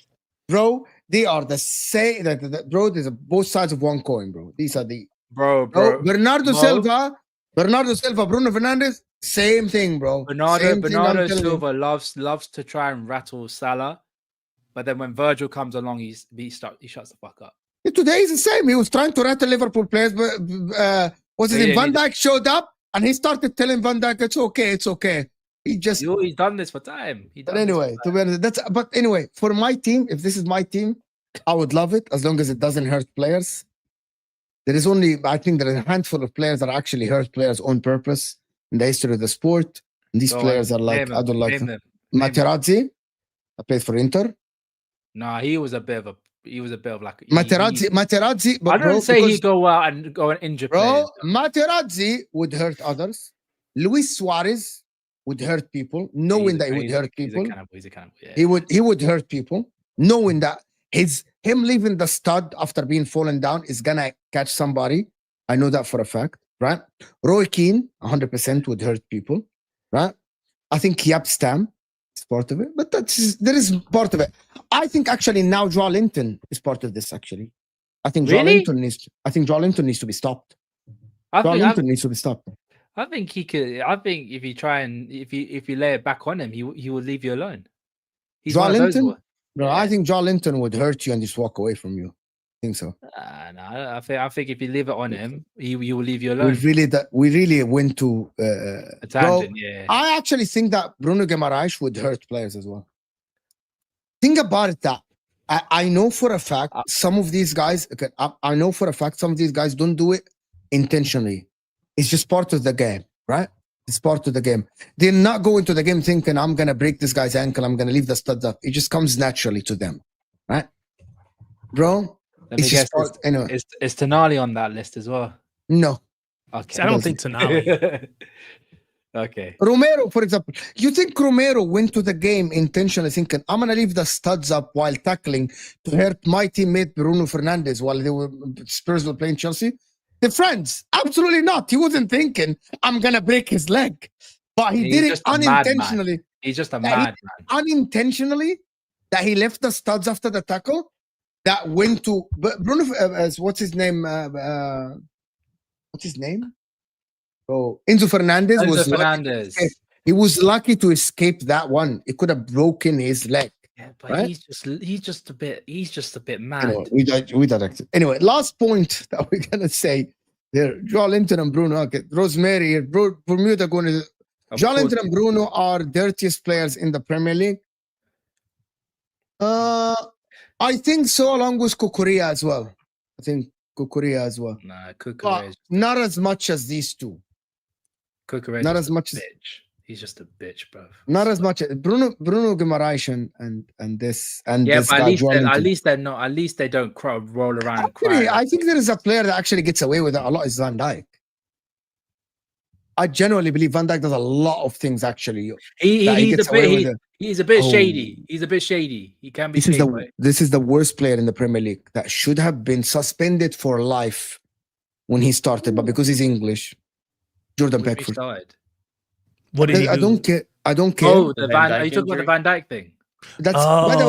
Bro, they are the same. Bro, there's both sides of one coin, bro. These are the bro. Bernardo Silva, Bruno Fernandes, same thing, bro. Bernardo Silva loves to try and rattle Salah, but then when Virgil comes along, he shuts the fuck up. Today is the same. He was trying to rattle Liverpool players, but What's his Yeah, name? yeah, Van Dijk showed up and he started telling Van Dijk, it's okay. He just. He's done this for time. But anyway, to be honest, but anyway, for my team, if this is my team, I would love it as long as it doesn't hurt players. I think there is a handful of players that actually hurt players on purpose in the history of the sport. And these players are like, I don't like them. Materazzi, I played for Inter. No, he was a bit of like Materazzi. But I don't say he go out and go and injure players. Materazzi would hurt others. Luis Suarez would hurt people, knowing that he would hurt people. He's a cannibal. Yeah. He would hurt people, knowing that him leaving the stud after being fallen down is gonna catch somebody. I know that for a fact, right? Roy Keane, 100% would hurt people, right? I think Jaap Stam is part of it, but there is part of it. I think actually now Joao Linton is part of this. Actually, I think Joao Linton needs to be stopped. Joao Linton needs to be stopped. I think he could. I think if you try and if you lay it back on him, he will leave you alone. He's Joao one of those Linton? ones. Bro, Yeah. I think Joao Linton would hurt you and just walk away from you. I think so. No, I think if you leave it on him, he will leave you We alone. really went to A tangent, yeah. I actually think that Bruno Guimaraes would hurt players as well. Think about it that I know for a fact some of these guys. Okay, I know for a fact some of these guys don't do it intentionally. It's just part of the game, right? It's part of the game. They're not going to the game thinking I'm gonna break this guy's ankle. I'm gonna leave the studs up. It just comes naturally to them, right, bro? It's just anyway. Is Tonali on that list as well? No. Okay. I don't think Tonali. Okay. Romero, for example, you think Romero went to the game intentionally thinking, I'm going to leave the studs up while tackling to hurt my teammate Bruno Fernandes while Spurs were playing Chelsea? They're friends. Absolutely not. He wasn't thinking, I'm going to break his leg. But he did it unintentionally. He's just a madman. Unintentionally, that he left the studs after the tackle, that went to Bruno, what's his name? Oh, Enzo Fernandez. He was lucky to escape that one. It could have broken his leg. Yeah, but right? he's just a bit mad. Anyway, we directed. Anyway, last point that we're gonna say there: Joao Linton and Bruno. Okay, Rosemary, Bermuda going to. Joao Linton and Bruno are dirtiest players in the Premier League. I think so, along with Kukurea as well. Nah, Kukurea. Not as much as these two. Kukurea. Not as much. He's just a bitch, bro. Not as much. Bruno Guimaraes and this guy. But at least they're not. At least they don't roll around and cry. I think there is a player that actually gets away with it a lot. Is Van Dijk. I genuinely believe Van Dijk does a lot of things. Actually, he's a bit shady. He's a bit shady. He can be. This is the worst player in the Premier League that should have been suspended for life when he started, but because he's English, Jordan Pickford. What did he do? I don't care. Oh, are you talking about the Van Dijk thing? That's by the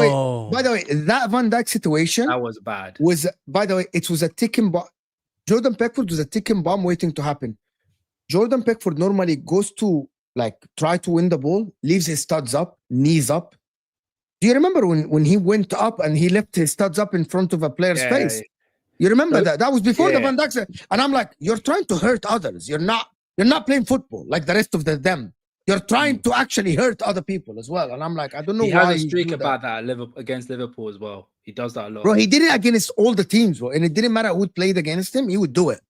way, that Van Dijk situation that was bad. It was a ticking bomb. Jordan Pickford was a ticking bomb waiting to happen. Jordan Pickford normally goes to try to win the ball, leaves his studs up, knees up. Do you remember when he went up and he left his studs up in front of a player's face? Yeah. You remember that? That was before the Van Dijk. And I'm like, you're trying to hurt others. You're not playing football like the rest of them. You're trying to actually hurt other people as well. And I'm like, I don't know why. He has a streak about that against Liverpool as well. He does that a lot. Bro, he did it against all the teams, bro. And it didn't matter who played against him. He would do it.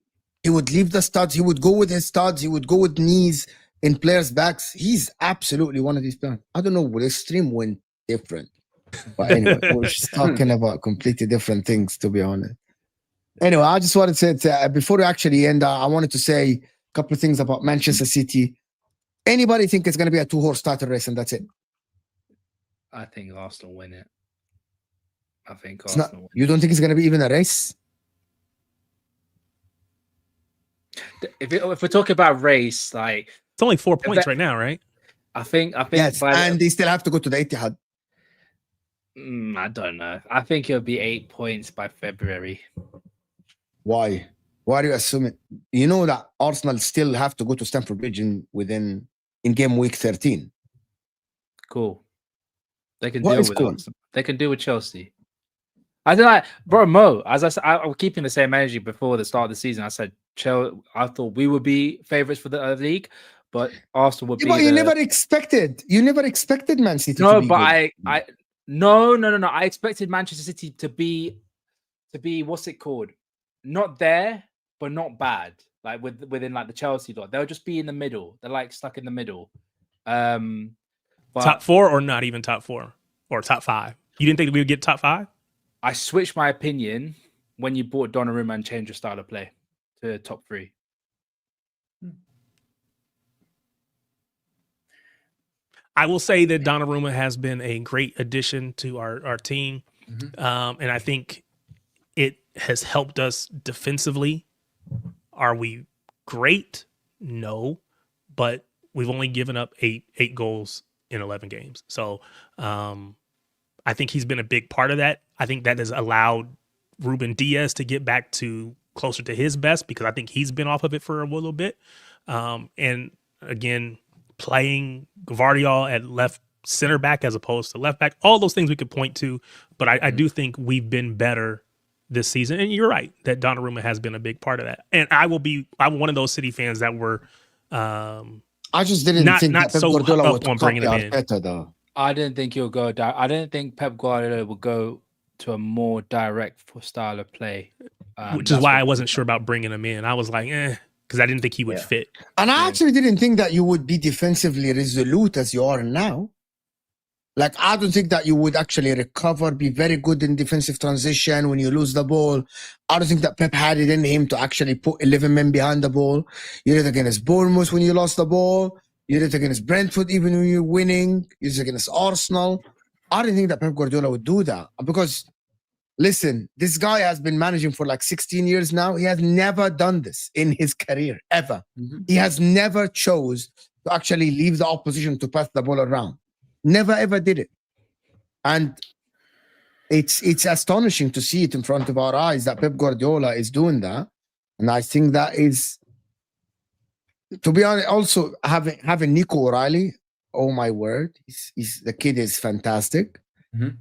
He would leave the studs. He would go with his studs. He would go with knees in players' backs. He's absolutely one of these players. I don't know. With Extreme went different. But anyway, we're just talking about completely different things, to be honest. Anyway, I just wanted to say, before we actually end, I wanted to say a couple of things about Manchester City. Anybody think it's going to be a 2-horse title race and that's it? I think Arsenal win it. You don't think it's going to be even a race? If we're talking about race, it's only 4 points right now, right? I think. Yes, and they still have to go to the Etihad. I don't know. I think it'll be 8 points by February. Why? Why are you assuming? You know that Arsenal still have to go to Stamford Bridge in game week 13. Cool. They can deal with Arsenal. They can deal with Chelsea. I don't like, bro. Mo, as I said, I was keeping the same energy before the start of the season. I said I thought we would be favourites for the league, but Arsenal would be. But you never expected Man City to be but good. No. I expected Manchester City to be what's it called? Not there, but not bad. Like within like the Chelsea lot, they'll just be in the middle. They're like stuck in the middle. But top 4 or not even top 4 or top 5? You didn't think we would get top 5? I switched my opinion when you bought Donnarumma and changed your style of play to top 3. I will say that Donnarumma has been a great addition to our team. And I think it has helped us defensively. Are we great? No, but we've only given up eight goals in 11 games. So I think he's been a big part of that. I think that has allowed Ruben Diaz to get back to closer to his best because I think he's been off of it for a little bit. And again, playing Gvardiol at left center back as opposed to left back, all those things we could point to. But I do think we've been better this season. And you're right that Donnarumma has been a big part of that. And I'm one of those City fans that were I just didn't think not Pep so Guardiola up would on bringing him in. Arteta, though. I didn't think he'll go down. I didn't think Pep Guardiola would go to a more direct style of play. Which is why I wasn't sure about bringing him in. I was like, because I didn't think he would fit. And I actually didn't think that you would be defensively resolute as you are now. Like, I don't think that you would actually recover, be very good in defensive transition when you lose the ball. I don't think that Pep had it in him to actually put 11 men behind the ball. You did it against Bournemouth when you lost the ball. You did it against Brentford even when you're winning. You did it against Arsenal. I didn't think that Pep Guardiola would do that. Because, listen, this guy has been managing for like 16 years now. He has never done this in his career, ever. He has never chose to actually leave the opposition to pass the ball around. Never ever did it. And it's astonishing to see it in front of our eyes that Pep Guardiola is doing that. And I think that is, to be honest, also having Nico O'Reilly, oh my word, the kid is fantastic. He's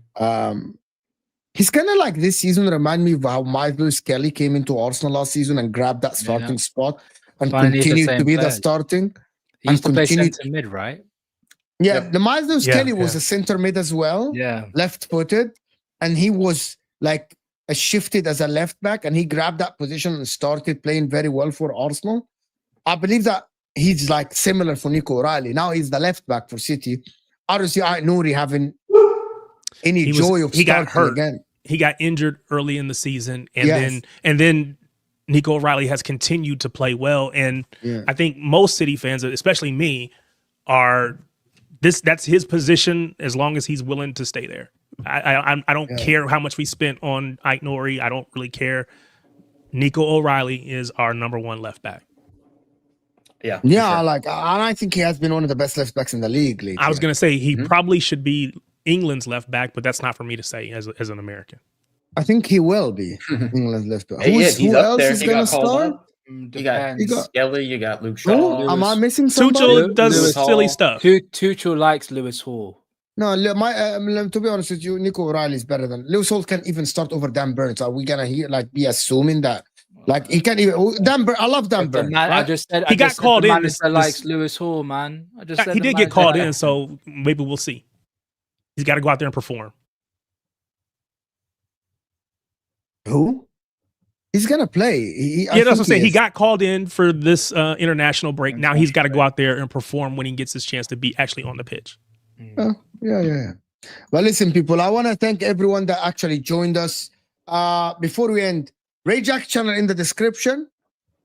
kind of like this season remind me of how Miles Kelly came into Arsenal last season and grabbed that starting spot and continued to be the starting. He used to play centre mid, right? Yeah, the Miles Kelly was a center mid as well. Yeah, left-footed, and he was like shifted as a left back, and he grabbed that position and started playing very well for Arsenal. I believe that he's like similar for Nico O'Reilly. Now he's the left back for City. I don't see Nouri having any joy of he got hurt again. He got injured early in the season, and then Nico O'Reilly has continued to play well. And I think most City fans, especially me, are. That's his position as long as he's willing to stay there. I don't care how much we spent on Ike Nori. I don't really care. Nico O'Reilly is our number 1 left back. Yeah. Sure. And I think he has been one of the best left backs in the league lately. I was going to say he probably should be England's left back, but that's not for me to say as an American. I think he will be England's left back. Who else there. is going to start? You got Skelly, you got Luke Shaw. Am I missing somebody? Tuchel does silly stuff. Tuchel likes Lewis Hall. No, to be honest with you, Nico O'Reilly is better than Lewis Hall. Can even start over Dan Burns. Are we gonna be assuming that he can't even? Dan Burns, I love Dan Burns. Right? I just said he got called in. Likes Lewis Hall, man. He did get called in, so maybe we'll see. He's got to go out there and perform. Who? He's gonna play. That's what I'm saying. He got called in for this international break. Now he's got to go out there and perform when he gets his chance to be actually on the pitch. Yeah. Well, listen, people. I want to thank everyone that actually joined us. Before we end, Ray Jack channel in the description.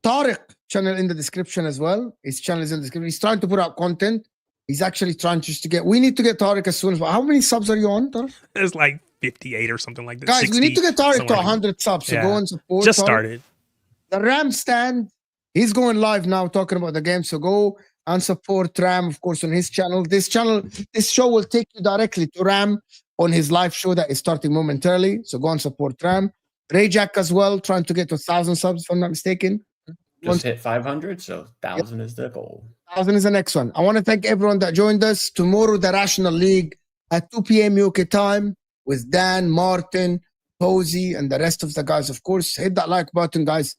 Tariq channel in the description as well. His channel is in the description. He's trying to put out content. He's actually trying just to get. We need to get Tariq as soon as. How many subs are you on, Tariq? It's like 58 or something like that. Guys, 60, we need to get Tariq to 100 subs. So go and support. Just Tariq. started. The Ram stand. He's going live now talking about the game. So go and support Ram, of course, on his channel. This show will take you directly to Ram on his live show that is starting momentarily. So go and support Ram. Ray Jack as well, trying to get to 1,000 subs, if I'm not mistaken. Just hit 500, so 1,000 is the goal. 1,000 is the next one. I want to thank everyone that joined us. Tomorrow, the Rational League at 2 p.m. UK time with Dan, Martin, Posey, and the rest of the guys. Of course, hit that like button, guys.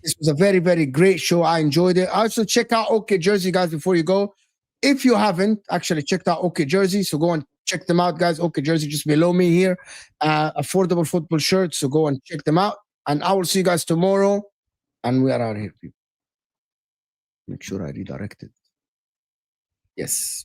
This was a very, very great show. I enjoyed it. Also, check out OK Jersey, guys, before you go. If you haven't actually checked out OK Jersey, so go and check them out, guys. OK Jersey just below me here. Affordable football shirts, so go and check them out. And I will see you guys tomorrow. And we are out here, people. Make sure I redirect it. Yes.